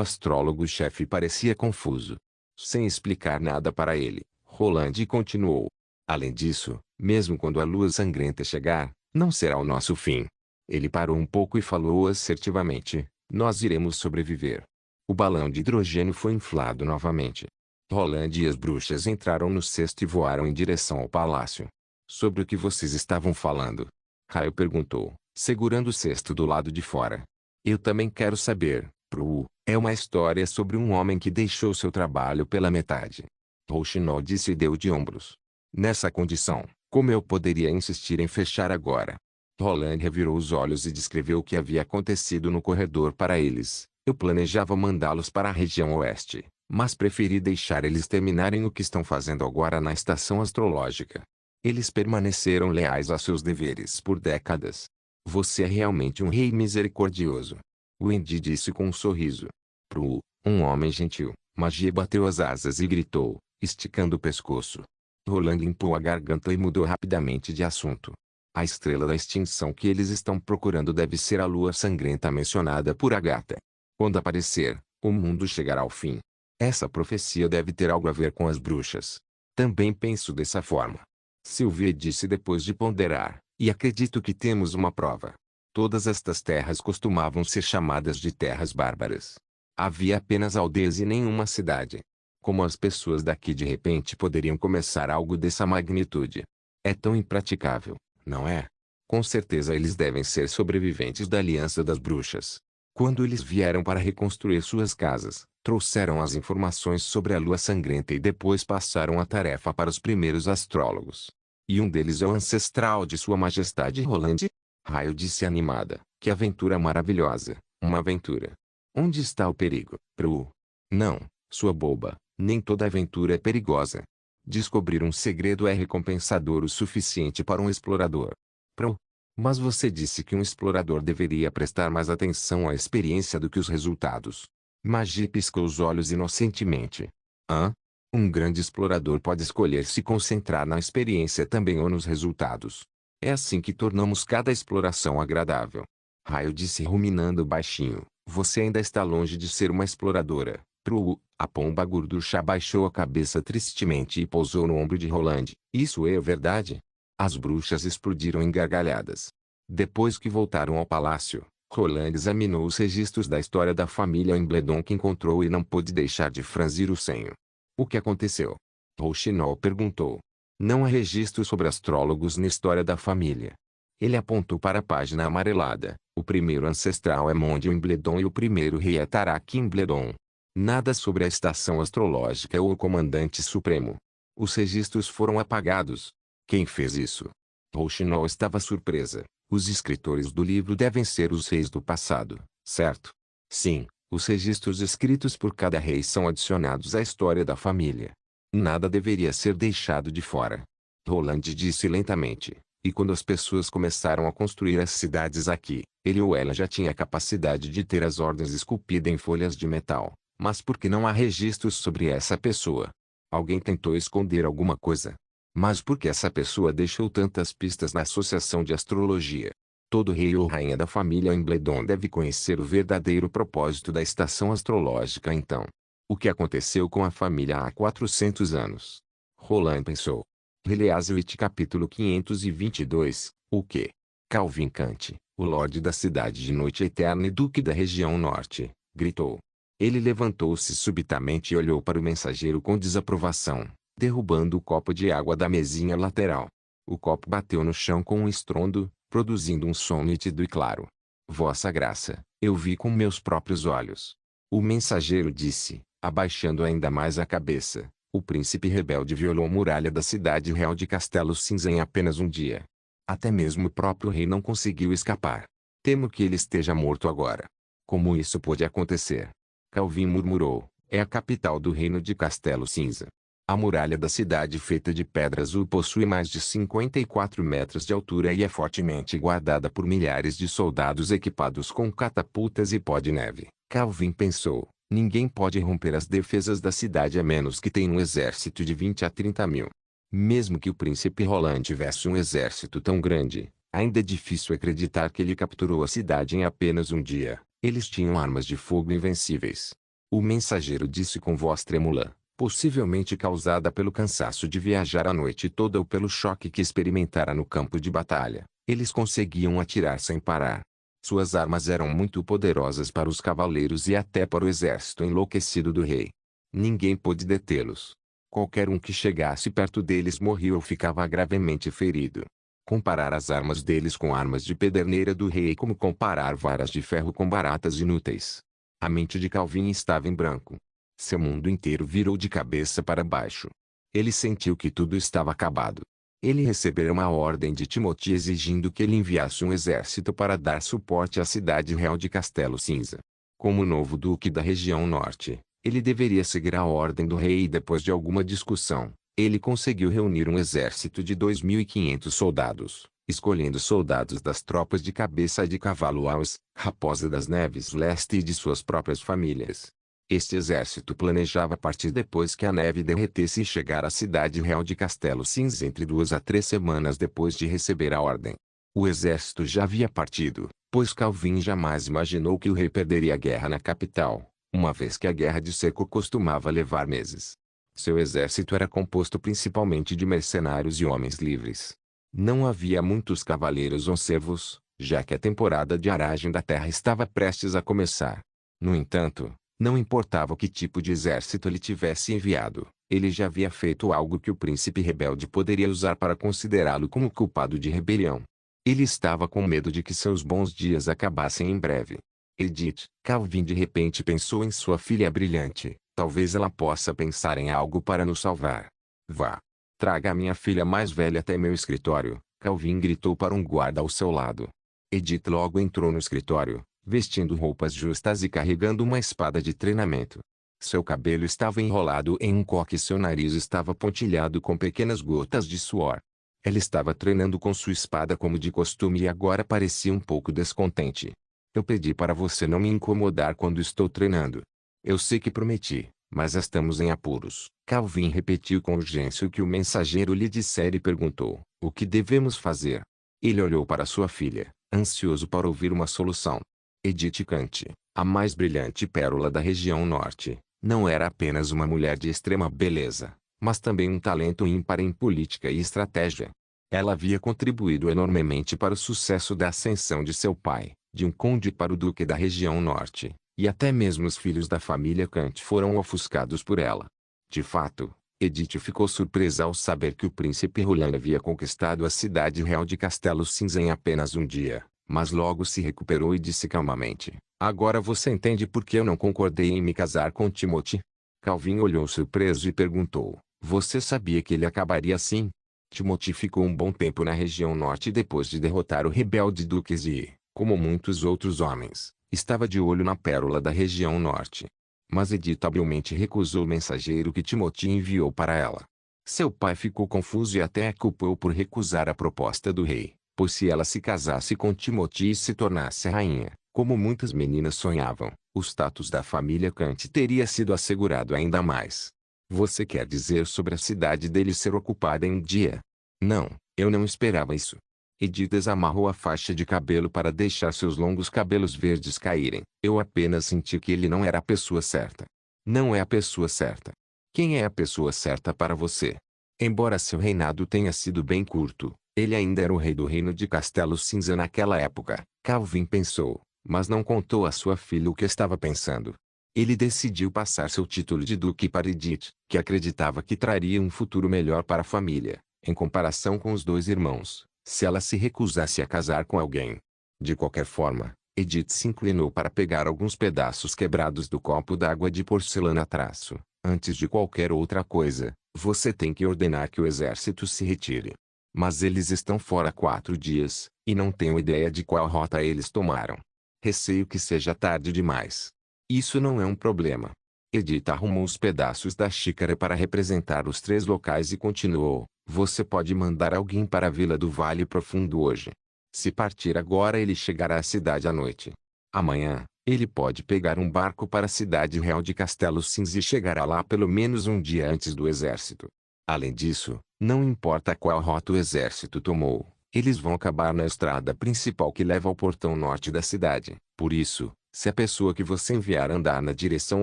astrólogo-chefe parecia confuso. Sem explicar nada para ele, Roland continuou. Além disso, mesmo quando a lua sangrenta chegar, não será o nosso fim. Ele parou um pouco e falou assertivamente: nós iremos sobreviver. O balão de hidrogênio foi inflado novamente. Roland e as bruxas entraram no cesto e voaram em direção ao palácio. Sobre o que vocês estavam falando? Caio perguntou, segurando o cesto do lado de fora. Eu também quero saber, Pru. É uma história sobre um homem que deixou seu trabalho pela metade. Rouxinol disse e deu de ombros. Nessa condição, como eu poderia insistir em fechar agora? Roland revirou os olhos e descreveu o que havia acontecido no corredor para eles. Eu planejava mandá-los para a região oeste, mas preferi deixar eles terminarem o que estão fazendo agora na estação astrológica. Eles permaneceram leais a seus deveres por décadas. Você é realmente um rei misericordioso. Wendy disse com um sorriso. Pru, um homem gentil. Magia bateu as asas e gritou, esticando o pescoço. Roland limpou a garganta e mudou rapidamente de assunto. A estrela da extinção que eles estão procurando deve ser a lua sangrenta mencionada por Agatha. Quando aparecer, o mundo chegará ao fim. Essa profecia deve ter algo a ver com as bruxas. Também penso dessa forma. Sylvie disse depois de ponderar, e acredito que temos uma prova. Todas estas terras costumavam ser chamadas de terras bárbaras. Havia apenas aldeias e nenhuma cidade. Como as pessoas daqui de repente poderiam começar algo dessa magnitude? É tão impraticável, não é? Com certeza eles devem ser sobreviventes da Aliança das Bruxas. Quando eles vieram para reconstruir suas casas, trouxeram as informações sobre a lua sangrenta e depois passaram a tarefa para os primeiros astrólogos. E um deles é o ancestral de Sua Majestade Roland? Raio disse animada. Que aventura maravilhosa, uma aventura. Onde está o perigo, Pru? Não, sua boba, nem toda aventura é perigosa. Descobrir um segredo é recompensador o suficiente para um explorador. Pru. Mas você disse que um explorador deveria prestar mais atenção à experiência do que os resultados. Magie piscou os olhos inocentemente. Hã? Um grande explorador pode escolher se concentrar na experiência também ou nos resultados. É assim que tornamos cada exploração agradável. Raio disse ruminando baixinho. Você ainda está longe de ser uma exploradora. Pru. A pomba gorducha baixou a cabeça tristemente e pousou no ombro de Roland. Isso é verdade? As bruxas explodiram em gargalhadas. Depois que voltaram ao palácio, Roland examinou os registros da história da família Embledon que encontrou e não pôde deixar de franzir o senho. O que aconteceu? Rouxinol perguntou. Não há registro sobre astrólogos na história da família. Ele apontou para a página amarelada. O primeiro ancestral é Mondial Embledon e o primeiro rei é Tarak Embledon. Nada sobre a estação astrológica ou o comandante supremo. Os registros foram apagados. Quem fez isso? Rouxinol estava surpresa. Os escritores do livro devem ser os reis do passado, certo? Sim, os registros escritos por cada rei são adicionados à história da família. Nada deveria ser deixado de fora. Roland disse lentamente. E quando as pessoas começaram a construir as cidades aqui, ele ou ela já tinha a capacidade de ter as ordens esculpidas em folhas de metal. Mas por que não há registros sobre essa pessoa? Alguém tentou esconder alguma coisa. Mas por que essa pessoa deixou tantas pistas na associação de astrologia? Todo rei ou rainha da família Embledon deve conhecer o verdadeiro propósito da estação astrológica então. O que aconteceu com a família há 400 anos? Roland pensou. Leazewitz capítulo 522, o que? Calvin Cante, o Lorde da Cidade de Noite Eterna e Duque da Região Norte, gritou. Ele levantou-se subitamente e olhou para o mensageiro com desaprovação, derrubando o copo de água da mesinha lateral. O copo bateu no chão com um estrondo, produzindo um som nítido e claro. Vossa Graça, eu vi com meus próprios olhos. O mensageiro disse, abaixando ainda mais a cabeça. O príncipe rebelde violou a muralha da cidade real de Castelo Cinza em apenas um dia. Até mesmo o próprio rei não conseguiu escapar. Temo que ele esteja morto agora. Como isso pôde acontecer? Calvin murmurou. É a capital do reino de Castelo Cinza. A muralha da cidade feita de pedra azul possui mais de 54 metros de altura e é fortemente guardada por milhares de soldados equipados com catapultas e pó de neve. Calvin pensou. Ninguém pode romper as defesas da cidade a menos que tenha um exército de 20 a 30 mil. Mesmo que o príncipe Roland tivesse um exército tão grande, ainda é difícil acreditar que ele capturou a cidade em apenas um dia. Eles tinham armas de fogo invencíveis. O mensageiro disse com voz trêmula, possivelmente causada pelo cansaço de viajar a noite toda ou pelo choque que experimentara no campo de batalha. Eles conseguiam atirar sem parar. Suas armas eram muito poderosas para os cavaleiros e até para o exército enlouquecido do rei. Ninguém pôde detê-los. Qualquer um que chegasse perto deles morria ou ficava gravemente ferido. Comparar as armas deles com armas de pederneira do rei é como comparar varas de ferro com baratas inúteis. A mente de Calvin estava em branco. Seu mundo inteiro virou de cabeça para baixo. Ele sentiu que tudo estava acabado. Ele recebera uma ordem de Timothy exigindo que ele enviasse um exército para dar suporte à cidade real de Castelo Cinza. Como novo duque da região norte, ele deveria seguir a ordem do rei e depois de alguma discussão, ele conseguiu reunir um exército de 2.500 soldados, escolhendo soldados das tropas de cabeça de cavalo aos Raposa das Neves Leste e de suas próprias famílias. Este exército planejava partir depois que a neve derretesse e chegar à cidade real de Castelo Cinza entre 2 a 3 semanas depois de receber a ordem. O exército já havia partido, pois Calvin jamais imaginou que o rei perderia a guerra na capital, uma vez que a guerra de cerco costumava levar meses. Seu exército era composto principalmente de mercenários e homens livres. Não havia muitos cavaleiros ou servos, já que a temporada de aragem da terra estava prestes a começar. No entanto, não importava que tipo de exército ele tivesse enviado, ele já havia feito algo que o príncipe rebelde poderia usar para considerá-lo como culpado de rebelião. Ele estava com medo de que seus bons dias acabassem em breve. Edith, Calvin de repente pensou em sua filha brilhante, talvez ela possa pensar em algo para nos salvar. Vá. Traga a minha filha mais velha até meu escritório, Calvin gritou para um guarda ao seu lado. Edith logo entrou no escritório, vestindo roupas justas e carregando uma espada de treinamento. Seu cabelo estava enrolado em um coque e seu nariz estava pontilhado com pequenas gotas de suor. Ela estava treinando com sua espada como de costume e agora parecia um pouco descontente. Eu pedi para você não me incomodar quando estou treinando. Eu sei que prometi, mas estamos em apuros. Calvin repetiu com urgência o que o mensageiro lhe dissera e perguntou, o que devemos fazer? Ele olhou para sua filha, ansioso para ouvir uma solução. Edith Cante, a mais brilhante pérola da região norte, não era apenas uma mulher de extrema beleza, mas também um talento ímpar em política e estratégia. Ela havia contribuído enormemente para o sucesso da ascensão de seu pai, de um conde para o duque da região norte, e até mesmo os filhos da família Cante foram ofuscados por ela. De fato, Edith ficou surpresa ao saber que o príncipe Roland havia conquistado a cidade real de Castelo Cinza em apenas um dia. Mas logo se recuperou e disse calmamente, agora você entende por que eu não concordei em me casar com Timothy? Calvin olhou surpreso e perguntou, você sabia que ele acabaria assim? Timothy ficou um bom tempo na região norte depois de derrotar o rebelde Duques e, como muitos outros homens, estava de olho na pérola da região norte. Mas Edith habilmente recusou o mensageiro que Timothy enviou para ela. Seu pai ficou confuso e até a culpou por recusar a proposta do rei, pois se ela se casasse com Timoti e se tornasse rainha, como muitas meninas sonhavam, o status da família Kant teria sido assegurado ainda mais. Você quer dizer sobre a cidade dele ser ocupada em um dia? Não, eu não esperava isso. Edith desamarrou a faixa de cabelo para deixar seus longos cabelos verdes caírem. Eu apenas senti que ele não era a pessoa certa. Não é a pessoa certa. Quem é a pessoa certa para você? Embora seu reinado tenha sido bem curto, ele ainda era o rei do reino de Castelo Cinza naquela época, Calvin pensou, mas não contou a sua filha o que estava pensando. Ele decidiu passar seu título de duque para Edith, que acreditava que traria um futuro melhor para a família, em comparação com os dois irmãos, se ela se recusasse a casar com alguém. De qualquer forma, Edith se inclinou para pegar alguns pedaços quebrados do copo d'água de porcelana traço. Antes de qualquer outra coisa, você tem que ordenar que o exército se retire. Mas eles estão fora há 4 dias, e não tenho ideia de qual rota eles tomaram. Receio que seja tarde demais. Isso não é um problema. Edith arrumou os pedaços da xícara para representar os 3 locais e continuou. Você pode mandar alguém para a Vila do Vale Profundo hoje. Se partir agora ele chegará à cidade à noite. Amanhã, ele pode pegar um barco para a cidade real de Castelo Cinza e chegará lá pelo menos um dia antes do exército. Além disso, não importa qual rota o exército tomou, eles vão acabar na estrada principal que leva ao portão norte da cidade. Por isso, se a pessoa que você enviar andar na direção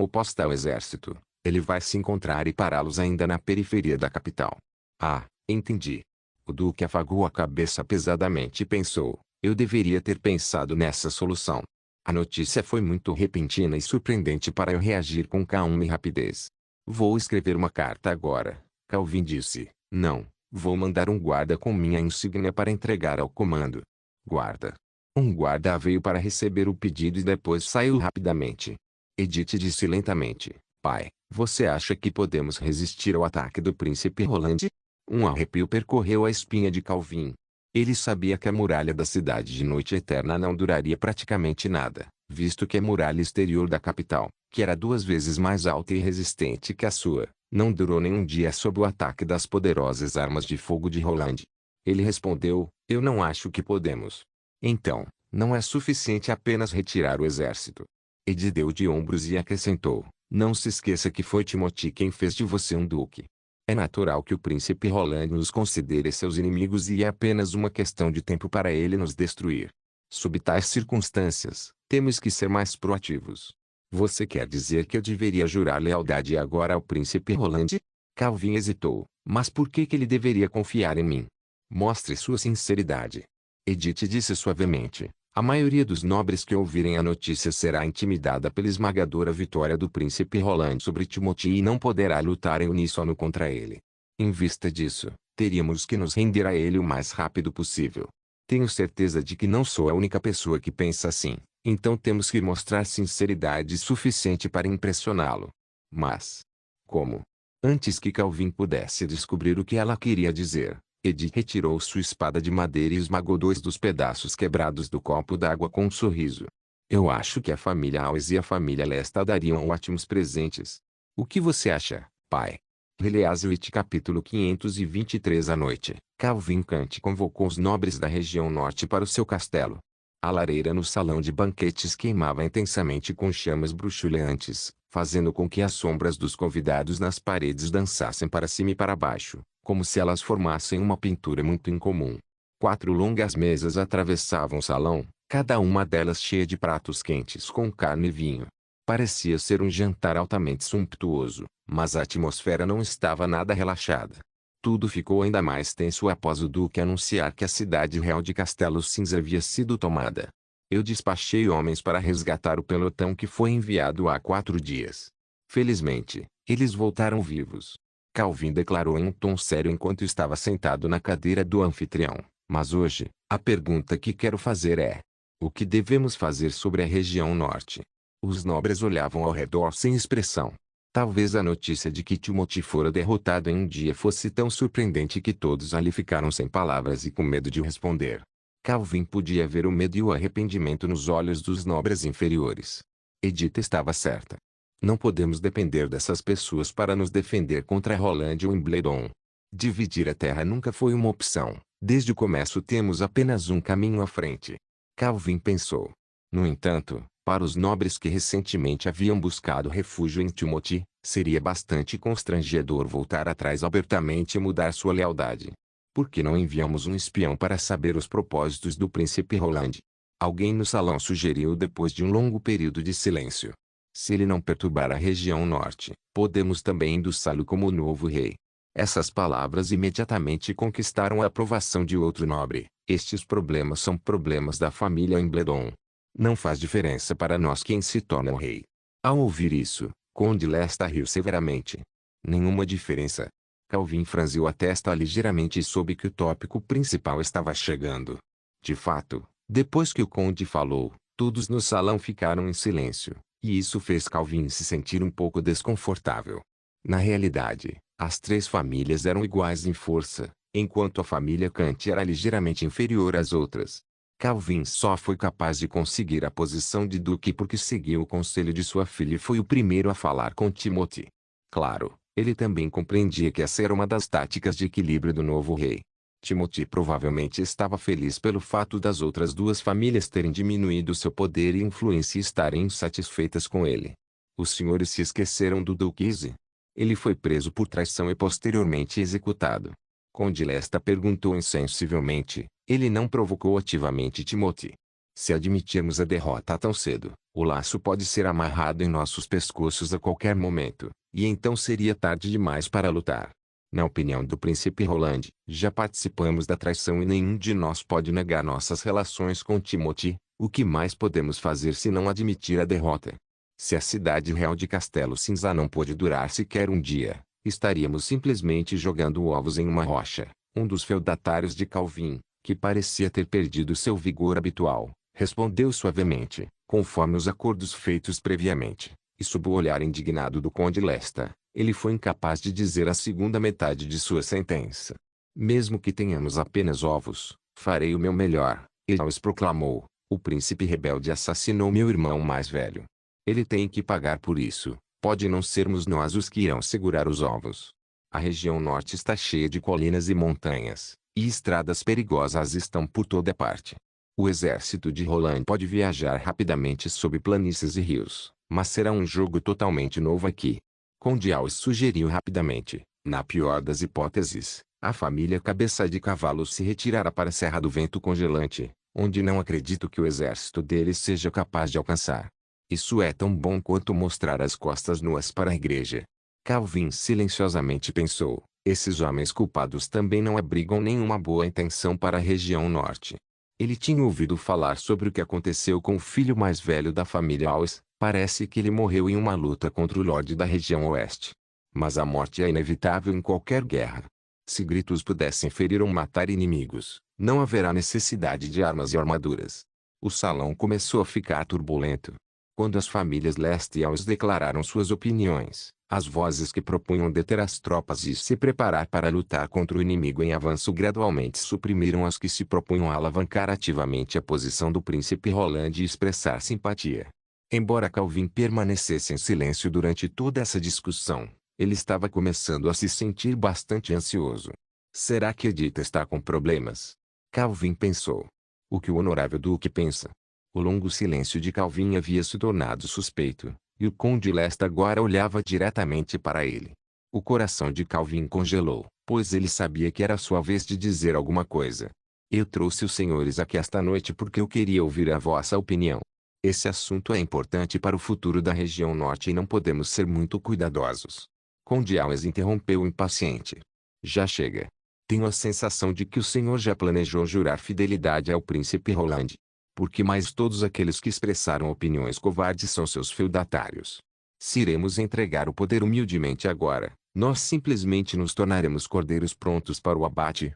oposta ao exército, ele vai se encontrar e pará-los ainda na periferia da capital. Ah, entendi. O duque afagou a cabeça pesadamente e pensou, eu deveria ter pensado nessa solução. A notícia foi muito repentina e surpreendente para eu reagir com calma e rapidez. Vou escrever uma carta agora, Calvin disse. Não, vou mandar um guarda com minha insígnia para entregar ao comando. Guarda. Um guarda veio para receber o pedido e depois saiu rapidamente. Edith disse lentamente, pai, você acha que podemos resistir ao ataque do príncipe Roland? Um arrepio percorreu a espinha de Calvin. Ele sabia que a muralha da cidade de Noite Eterna não duraria praticamente nada, visto que a muralha exterior da capital, que era 2 vezes mais alta e resistente que a sua, não durou nem um dia sob o ataque das poderosas armas de fogo de Roland. Ele respondeu, eu não acho que podemos. Então, não é suficiente apenas retirar o exército. Edith deu de ombros e acrescentou, não se esqueça que foi Timothy quem fez de você um duque. É natural que o príncipe Roland nos considere seus inimigos e é apenas uma questão de tempo para ele nos destruir. Sob tais circunstâncias, temos que ser mais proativos. Você quer dizer que eu deveria jurar lealdade agora ao príncipe Roland? Calvin hesitou, mas por que ele deveria confiar em mim? Mostre sua sinceridade. Edith disse suavemente, a maioria dos nobres que ouvirem a notícia será intimidada pela esmagadora vitória do príncipe Roland sobre Timothy e não poderá lutar em uníssono contra ele. Em vista disso, teríamos que nos render a ele o mais rápido possível. Tenho certeza de que não sou a única pessoa que pensa assim, então temos que mostrar sinceridade suficiente para impressioná-lo. Mas, como? Antes que Calvin pudesse descobrir o que ela queria dizer, Edith retirou sua espada de madeira e esmagou 2 dos pedaços quebrados do copo d'água com um sorriso. Eu acho que a família Alves e a família Lesta dariam ótimos presentes. O que você acha, pai? Release capítulo 523 à noite. Calvin Kant convocou os nobres da região norte para o seu castelo. A lareira no salão de banquetes queimava intensamente com chamas bruxuleantes, fazendo com que as sombras dos convidados nas paredes dançassem para cima e para baixo, como se elas formassem uma pintura muito incomum. 4 longas mesas atravessavam o salão, cada uma delas cheia de pratos quentes com carne e vinho. Parecia ser um jantar altamente sumptuoso, mas a atmosfera não estava nada relaxada. Tudo ficou ainda mais tenso após o duque anunciar que a cidade real de Castelo Cinza havia sido tomada. Eu despachei homens para resgatar o pelotão que foi enviado há 4 dias. Felizmente, eles voltaram vivos. Calvin declarou em um tom sério enquanto estava sentado na cadeira do anfitrião. Mas hoje, a pergunta que quero fazer é: o que devemos fazer sobre a região norte? Os nobres olhavam ao redor sem expressão. Talvez a notícia de que Timothy fora derrotado em um dia fosse tão surpreendente que todos ali ficaram sem palavras e com medo de responder. Calvin podia ver o medo e o arrependimento nos olhos dos nobres inferiores. Edith estava certa. Não podemos depender dessas pessoas para nos defender contra Roland ou Embledon. Dividir a terra nunca foi uma opção. Desde o começo temos apenas um caminho à frente. Calvin pensou. No entanto, para os nobres que recentemente haviam buscado refúgio em Timothy, seria bastante constrangedor voltar atrás abertamente e mudar sua lealdade. Por que não enviamos um espião para saber os propósitos do príncipe Roland? Alguém no salão sugeriu depois de um longo período de silêncio. Se ele não perturbar a região norte, podemos também endossá-lo como o novo rei. Essas palavras imediatamente conquistaram a aprovação de outro nobre. Estes problemas são problemas da família Embledon. Não faz diferença para nós quem se torna o rei. Ao ouvir isso, Conde Lesta riu severamente. Nenhuma diferença. Calvin franziu a testa ligeiramente e soube que o tópico principal estava chegando. De fato, depois que o conde falou, todos no salão ficaram em silêncio, e isso fez Calvin se sentir um pouco desconfortável. Na realidade, as três famílias eram iguais em força, enquanto a família Kant era ligeiramente inferior às outras. Calvin só foi capaz de conseguir a posição de duque porque seguiu o conselho de sua filha e foi o primeiro a falar com Timothy. Claro, ele também compreendia que essa era uma das táticas de equilíbrio do novo rei. Timothy provavelmente estava feliz pelo fato das outras duas famílias terem diminuído seu poder e influência e estarem insatisfeitas com ele. Os senhores se esqueceram do Duquese? Ele foi preso por traição e posteriormente executado. Conde Lesta perguntou insensivelmente. Ele não provocou ativamente Timothy. Se admitirmos a derrota tão cedo, o laço pode ser amarrado em nossos pescoços a qualquer momento, e então seria tarde demais para lutar. Na opinião do príncipe Roland, já participamos da traição e nenhum de nós pode negar nossas relações com Timothy. O que mais podemos fazer se não admitir a derrota? Se a cidade real de Castelo Cinza não pôde durar sequer um dia, estaríamos simplesmente jogando ovos em uma rocha. Um dos feudatários de Calvin, que parecia ter perdido seu vigor habitual, respondeu suavemente, conforme os acordos feitos previamente, e sob o olhar indignado do conde Lesta, ele foi incapaz de dizer a segunda metade de sua sentença. Mesmo que tenhamos apenas ovos, farei o meu melhor, Eos proclamou. O príncipe rebelde assassinou meu irmão mais velho. Ele tem que pagar por isso. Pode não sermos nós os que irão segurar os ovos. A região norte está cheia de colinas e montanhas, e estradas perigosas estão por toda parte. O exército de Roland pode viajar rapidamente sob planícies e rios, mas será um jogo totalmente novo aqui. Conde Alves sugeriu rapidamente. Na pior das hipóteses, a família Cabeça de Cavalo se retirará para a Serra do Vento Congelante, onde não acredito que o exército deles seja capaz de alcançar. Isso é tão bom quanto mostrar as costas nuas para a igreja. Calvin silenciosamente pensou, esses homens culpados também não abrigam nenhuma boa intenção para a região norte. Ele tinha ouvido falar sobre o que aconteceu com o filho mais velho da família Alves, parece que ele morreu em uma luta contra o Lorde da região oeste. Mas a morte é inevitável em qualquer guerra. Se gritos pudessem ferir ou matar inimigos, não haverá necessidade de armas e armaduras. O salão começou a ficar turbulento. Quando as famílias Leste e Alves declararam suas opiniões, as vozes que propunham deter as tropas e se preparar para lutar contra o inimigo em avanço gradualmente suprimiram as que se propunham a alavancar ativamente a posição do príncipe Roland e expressar simpatia. Embora Calvin permanecesse em silêncio durante toda essa discussão, ele estava começando a se sentir bastante ansioso. Será que Edith está com problemas? Calvin pensou. O que o honorável duque pensa? O longo silêncio de Calvin havia se tornado suspeito, e o conde Lesta agora olhava diretamente para ele. O coração de Calvin congelou, pois ele sabia que era sua vez de dizer alguma coisa. Eu trouxe os senhores aqui esta noite porque eu queria ouvir a vossa opinião. Esse assunto é importante para o futuro da região norte e não podemos ser muito cuidadosos. Conde Alves interrompeu impaciente. Já chega. Tenho a sensação de que o senhor já planejou jurar fidelidade ao príncipe Roland. Porque mais todos aqueles que expressaram opiniões covardes são seus feudatários. Se iremos entregar o poder humildemente agora, nós simplesmente nos tornaremos cordeiros prontos para o abate.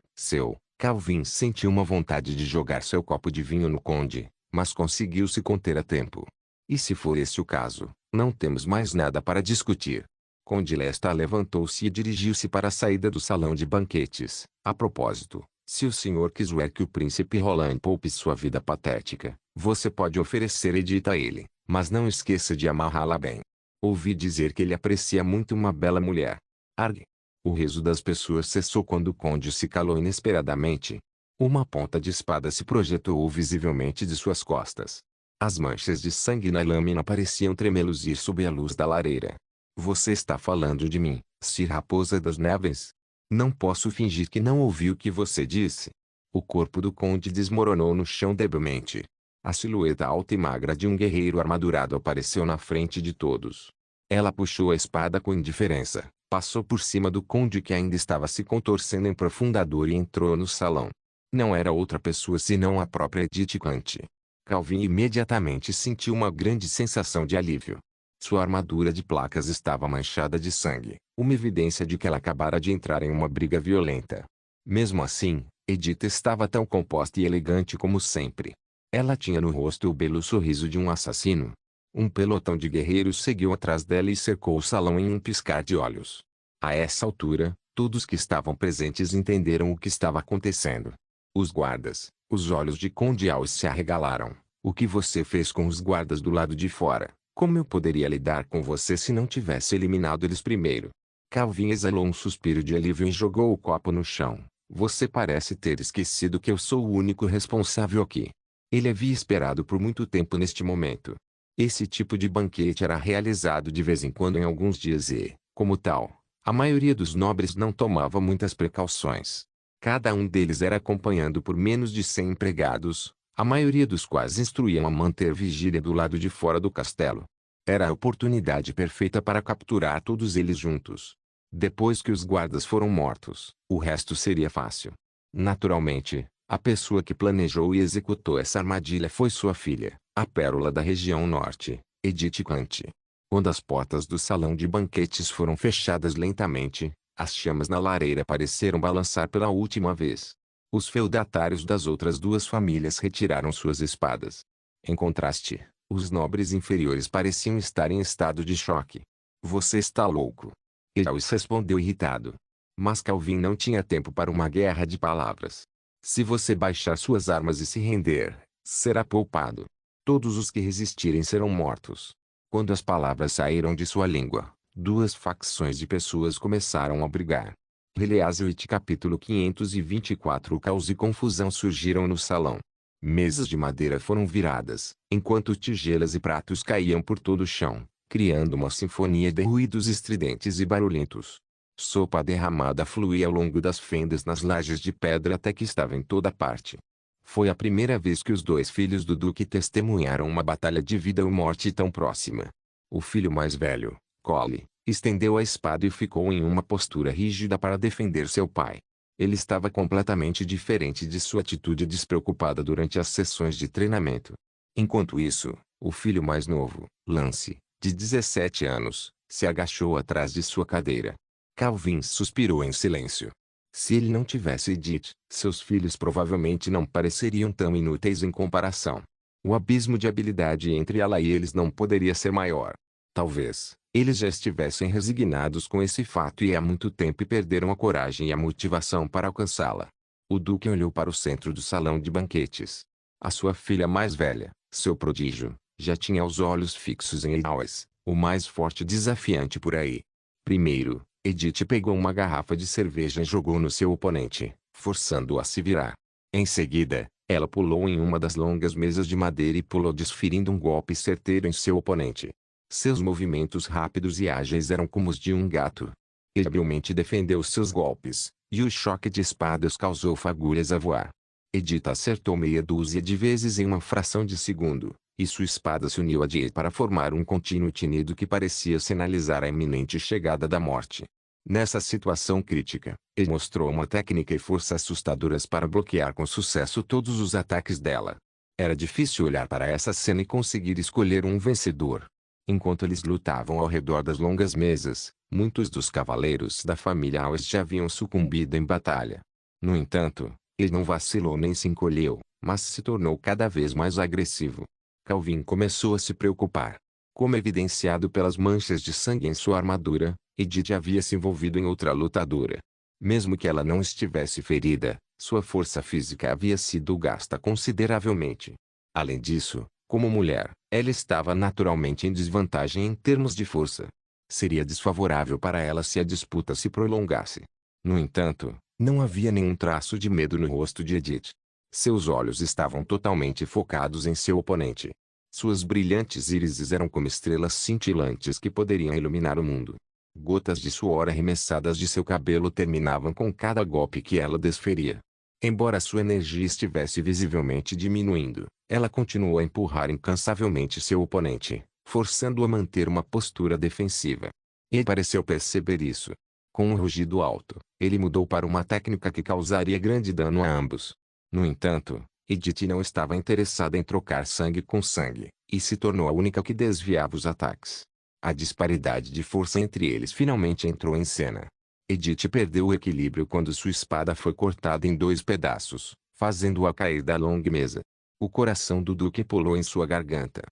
Calvin sentiu uma vontade de jogar seu copo de vinho no conde, mas conseguiu se conter a tempo. E se for esse o caso, não temos mais nada para discutir. Conde Lesta levantou-se e dirigiu-se para a saída do salão de banquetes. A propósito, se o senhor quiser que o príncipe Roland poupe sua vida patética, você pode oferecer Edith a ele, mas não esqueça de amarrá-la bem. Ouvi dizer que ele aprecia muito uma bela mulher. Argue. O riso das pessoas cessou quando o conde se calou inesperadamente. Uma ponta de espada se projetou visivelmente de suas costas. As manchas de sangue na lâmina pareciam tremeluzir sob a luz da lareira. Você está falando de mim, Sir Raposa das Neves? Não posso fingir que não ouvi o que você disse. O corpo do conde desmoronou no chão debilmente. A silhueta alta e magra de um guerreiro armadurado apareceu na frente de todos. Ela puxou a espada com indiferença, passou por cima do conde que ainda estava se contorcendo em profunda dor e entrou no salão. Não era outra pessoa senão a própria Edith Cante. Calvin imediatamente sentiu uma grande sensação de alívio. Sua armadura de placas estava manchada de sangue, uma evidência de que ela acabara de entrar em uma briga violenta. Mesmo assim, Edith estava tão composta e elegante como sempre. Ela tinha no rosto o belo sorriso de um assassino. Um pelotão de guerreiros seguiu atrás dela e cercou o salão em um piscar de olhos. A essa altura, todos que estavam presentes entenderam o que estava acontecendo. Os guardas, os olhos de Conde Alves se arregalaram. O que você fez com os guardas do lado de fora? Como eu poderia lidar com você se não tivesse eliminado eles primeiro? Calvin exalou um suspiro de alívio e jogou o copo no chão. Você parece ter esquecido que eu sou o único responsável aqui. Ele havia esperado por muito tempo neste momento. Esse tipo de banquete era realizado de vez em quando em alguns dias e, como tal, a maioria dos nobres não tomava muitas precauções. Cada um deles era acompanhado por menos de 100 empregados, a maioria dos quais instruíam a manter vigília do lado de fora do castelo. Era a oportunidade perfeita para capturar todos eles juntos. Depois que os guardas foram mortos, o resto seria fácil. Naturalmente, a pessoa que planejou e executou essa armadilha foi sua filha, a pérola da região norte, Edith Cante. Quando as portas do salão de banquetes foram fechadas lentamente, as chamas na lareira pareceram balançar pela última vez. Os feudatários das outras duas famílias retiraram suas espadas. Em contraste, os nobres inferiores pareciam estar em estado de choque. Você está louco. Ejaus respondeu irritado. Mas Calvin não tinha tempo para uma guerra de palavras. Se você baixar suas armas e se render, será poupado. Todos os que resistirem serão mortos. Quando as palavras saíram de sua língua, duas facções de pessoas começaram a brigar. Eleazioite capítulo 524. O caos e confusão surgiram no salão. Mesas de madeira foram viradas, enquanto tigelas e pratos caíam por todo o chão, criando uma sinfonia de ruídos estridentes e barulhentos. Sopa derramada fluía ao longo das fendas nas lajes de pedra até que estava em toda parte. Foi a primeira vez que os dois filhos do duque testemunharam uma batalha de vida ou morte tão próxima. O filho mais velho, Cole, estendeu a espada e ficou em uma postura rígida para defender seu pai. Ele estava completamente diferente de sua atitude despreocupada durante as sessões de treinamento. Enquanto isso, o filho mais novo, Lance, de 17 anos, se agachou atrás de sua cadeira. Calvin suspirou em silêncio. Se ele não tivesse Edith, seus filhos provavelmente não pareceriam tão inúteis em comparação. O abismo de habilidade entre ela e eles não poderia ser maior. Talvez, eles já estivessem resignados com esse fato e há muito tempo perderam a coragem e a motivação para alcançá-la. O duque olhou para o centro do salão de banquetes. A sua filha mais velha, seu prodígio, já tinha os olhos fixos em Ejaus, o mais forte e desafiante por aí. Primeiro, Edith pegou uma garrafa de cerveja e jogou no seu oponente, forçando-o a se virar. Em seguida, ela pulou em uma das longas mesas de madeira e pulou desferindo um golpe certeiro em seu oponente. Seus movimentos rápidos e ágeis eram como os de um gato. Ele habilmente defendeu seus golpes, e o choque de espadas causou fagulhas a voar. Edith acertou meia dúzia de vezes em uma fração de segundo, e sua espada se uniu a de para formar um contínuo tinido que parecia sinalizar a iminente chegada da morte. Nessa situação crítica, ele mostrou uma técnica e força assustadoras para bloquear com sucesso todos os ataques dela. Era difícil olhar para essa cena e conseguir escolher um vencedor. Enquanto eles lutavam ao redor das longas mesas, muitos dos cavaleiros da família Alves já haviam sucumbido em batalha. No entanto, ele não vacilou nem se encolheu, mas se tornou cada vez mais agressivo. Calvin começou a se preocupar. Como evidenciado pelas manchas de sangue em sua armadura, Edith havia se envolvido em outra lutadora. Mesmo que ela não estivesse ferida, sua força física havia sido gasta consideravelmente. Além disso, como mulher, ela estava naturalmente em desvantagem em termos de força. Seria desfavorável para ela se a disputa se prolongasse. No entanto, não havia nenhum traço de medo no rosto de Edith. Seus olhos estavam totalmente focados em seu oponente. Suas brilhantes írises eram como estrelas cintilantes que poderiam iluminar o mundo. Gotas de suor arremessadas de seu cabelo terminavam com cada golpe que ela desferia. Embora sua energia estivesse visivelmente diminuindo, ela continuou a empurrar incansavelmente seu oponente, forçando-o a manter uma postura defensiva. Ele pareceu perceber isso. Com um rugido alto, ele mudou para uma técnica que causaria grande dano a ambos. No entanto, Edith não estava interessada em trocar sangue com sangue, e se tornou a única que desviava os ataques. A disparidade de força entre eles finalmente entrou em cena. Edith perdeu o equilíbrio quando sua espada foi cortada em 2 pedaços, fazendo-a cair da longa mesa. O coração do Duque pulou em sua garganta.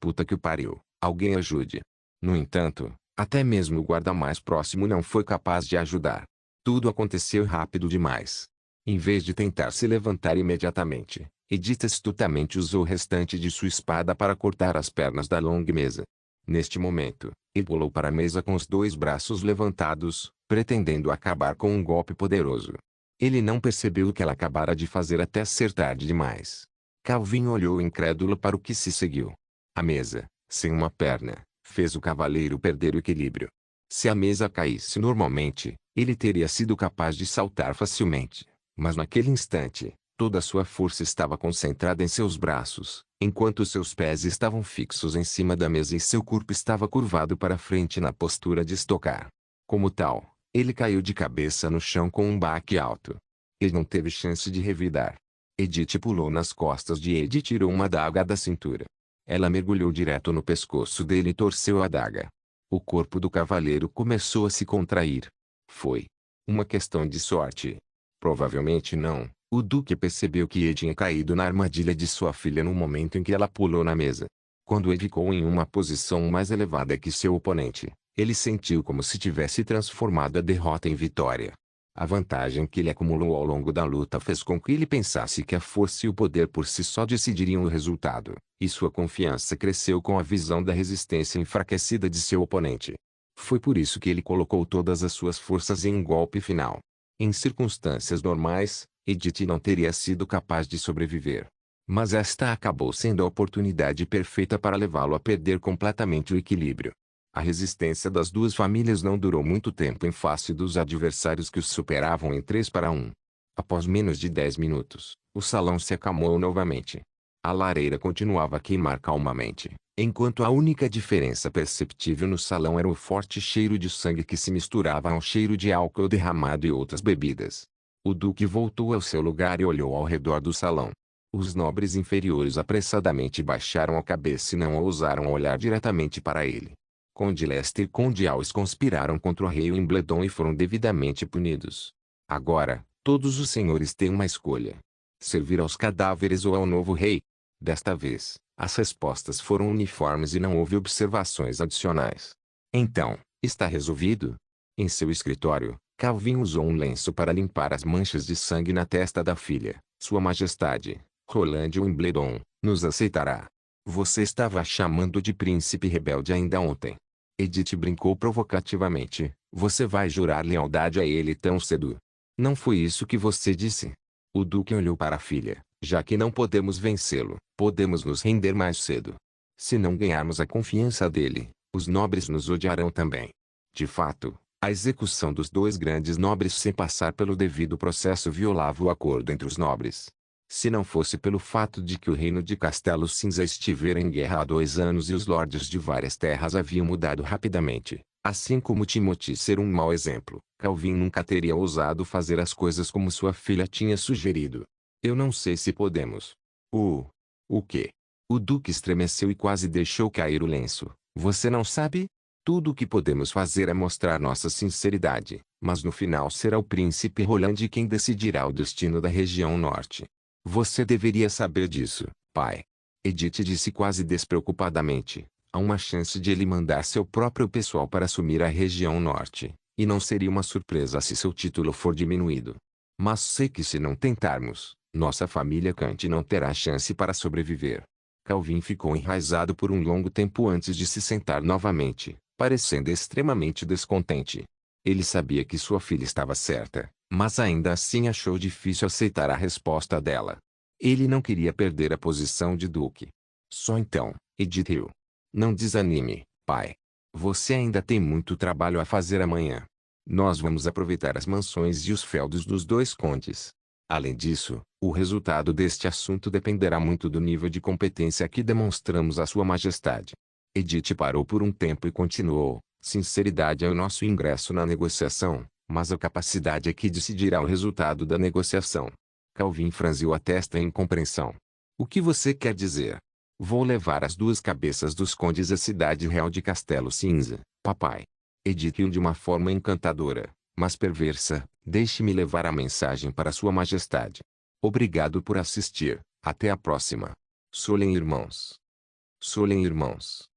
Puta que o pariu, alguém ajude. No entanto, até mesmo o guarda mais próximo não foi capaz de ajudar. Tudo aconteceu rápido demais. Em vez de tentar se levantar imediatamente, Edith astutamente usou o restante de sua espada para cortar as pernas da longa mesa. Neste momento, ele pulou para a mesa com os 2 braços levantados, pretendendo acabar com um golpe poderoso. Ele não percebeu o que ela acabara de fazer até ser tarde demais. Calvin olhou incrédulo para o que se seguiu. A mesa, sem uma perna, fez o cavaleiro perder o equilíbrio. Se a mesa caísse normalmente, ele teria sido capaz de saltar facilmente. Mas naquele instante, toda a sua força estava concentrada em seus braços, enquanto seus pés estavam fixos em cima da mesa e seu corpo estava curvado para frente na postura de estocar. Como tal, ele caiu de cabeça no chão com um baque alto. Ele não teve chance de revidar. Edith pulou nas costas de Ed e tirou uma adaga da cintura. Ela mergulhou direto no pescoço dele e torceu a adaga. O corpo do cavaleiro começou a se contrair. Foi uma questão de sorte. Provavelmente não. O Duque percebeu que Ed tinha caído na armadilha de sua filha no momento em que ela pulou na mesa. Quando Ed ficou em uma posição mais elevada que seu oponente, ele sentiu como se tivesse transformado a derrota em vitória. A vantagem que ele acumulou ao longo da luta fez com que ele pensasse que a força e o poder por si só decidiriam o resultado, e sua confiança cresceu com a visão da resistência enfraquecida de seu oponente. Foi por isso que ele colocou todas as suas forças em um golpe final. Em circunstâncias normais, Edith não teria sido capaz de sobreviver. Mas esta acabou sendo a oportunidade perfeita para levá-lo a perder completamente o equilíbrio. A resistência das 2 famílias não durou muito tempo em face dos adversários que os superavam em 3-1. Após menos de 10 minutos, o salão se acalmou novamente. A lareira continuava a queimar calmamente, enquanto a única diferença perceptível no salão era o forte cheiro de sangue que se misturava ao cheiro de álcool derramado e outras bebidas. O Duque voltou ao seu lugar e olhou ao redor do salão. Os nobres inferiores apressadamente baixaram a cabeça e não ousaram olhar diretamente para ele. Conde Lester e Conde Alves conspiraram contra o rei Wimbledon e foram devidamente punidos. Agora, todos os senhores têm uma escolha: servir aos cadáveres ou ao novo rei. Desta vez, as respostas foram uniformes e não houve observações adicionais. Então, está resolvido? Em seu escritório, Calvin usou um lenço para limpar as manchas de sangue na testa da filha. Sua Majestade, Roland Wimbledon, nos aceitará. Você estava a chamando de príncipe rebelde ainda ontem. Edith brincou provocativamente. Você vai jurar lealdade a ele tão cedo? Não foi isso que você disse? O Duque olhou para a filha. Já que não podemos vencê-lo, podemos nos render mais cedo. Se não ganharmos a confiança dele, os nobres nos odiarão também. De fato, a execução dos 2 grandes nobres sem passar pelo devido processo violava o acordo entre os nobres. Se não fosse pelo fato de que o reino de Castelo Cinza estivera em guerra há 2 anos e os lordes de várias terras haviam mudado rapidamente, assim como Timothy ser um mau exemplo, Calvin nunca teria ousado fazer as coisas como sua filha tinha sugerido. Eu não sei se podemos. O quê? O Duque estremeceu e quase deixou cair o lenço. Você não sabe? Tudo o que podemos fazer é mostrar nossa sinceridade, mas no final será o príncipe Roland quem decidirá o destino da região norte. Você deveria saber disso, pai. Edith disse quase despreocupadamente. Há uma chance de ele mandar seu próprio pessoal para assumir a região norte, e não seria uma surpresa se seu título for diminuído. Mas sei que se não tentarmos, nossa família Kant não terá chance para sobreviver. Calvin ficou enraizado por um longo tempo antes de se sentar novamente. parecendo extremamente descontente. Ele sabia que sua filha estava certa, mas ainda assim achou difícil aceitar a resposta dela. Ele não queria perder a posição de duque. Só então, Edith riu. Não desanime, pai. Você ainda tem muito trabalho a fazer amanhã. Nós vamos aproveitar as mansões e os feudos dos dois condes. Além disso, o resultado deste assunto dependerá muito do nível de competência que demonstramos a Sua Majestade. Edith parou por um tempo e continuou: sinceridade é o nosso ingresso na negociação, mas a capacidade é que decidirá o resultado da negociação. Calvin franziu a testa em compreensão. O que você quer dizer? Vou levar as duas cabeças dos condes à cidade real de Castelo Cinza, papai. Edith riu de uma forma encantadora, mas perversa. Deixe-me levar a mensagem para Sua Majestade. Obrigado por assistir. Até a próxima. Solem irmãos. Solem irmãos.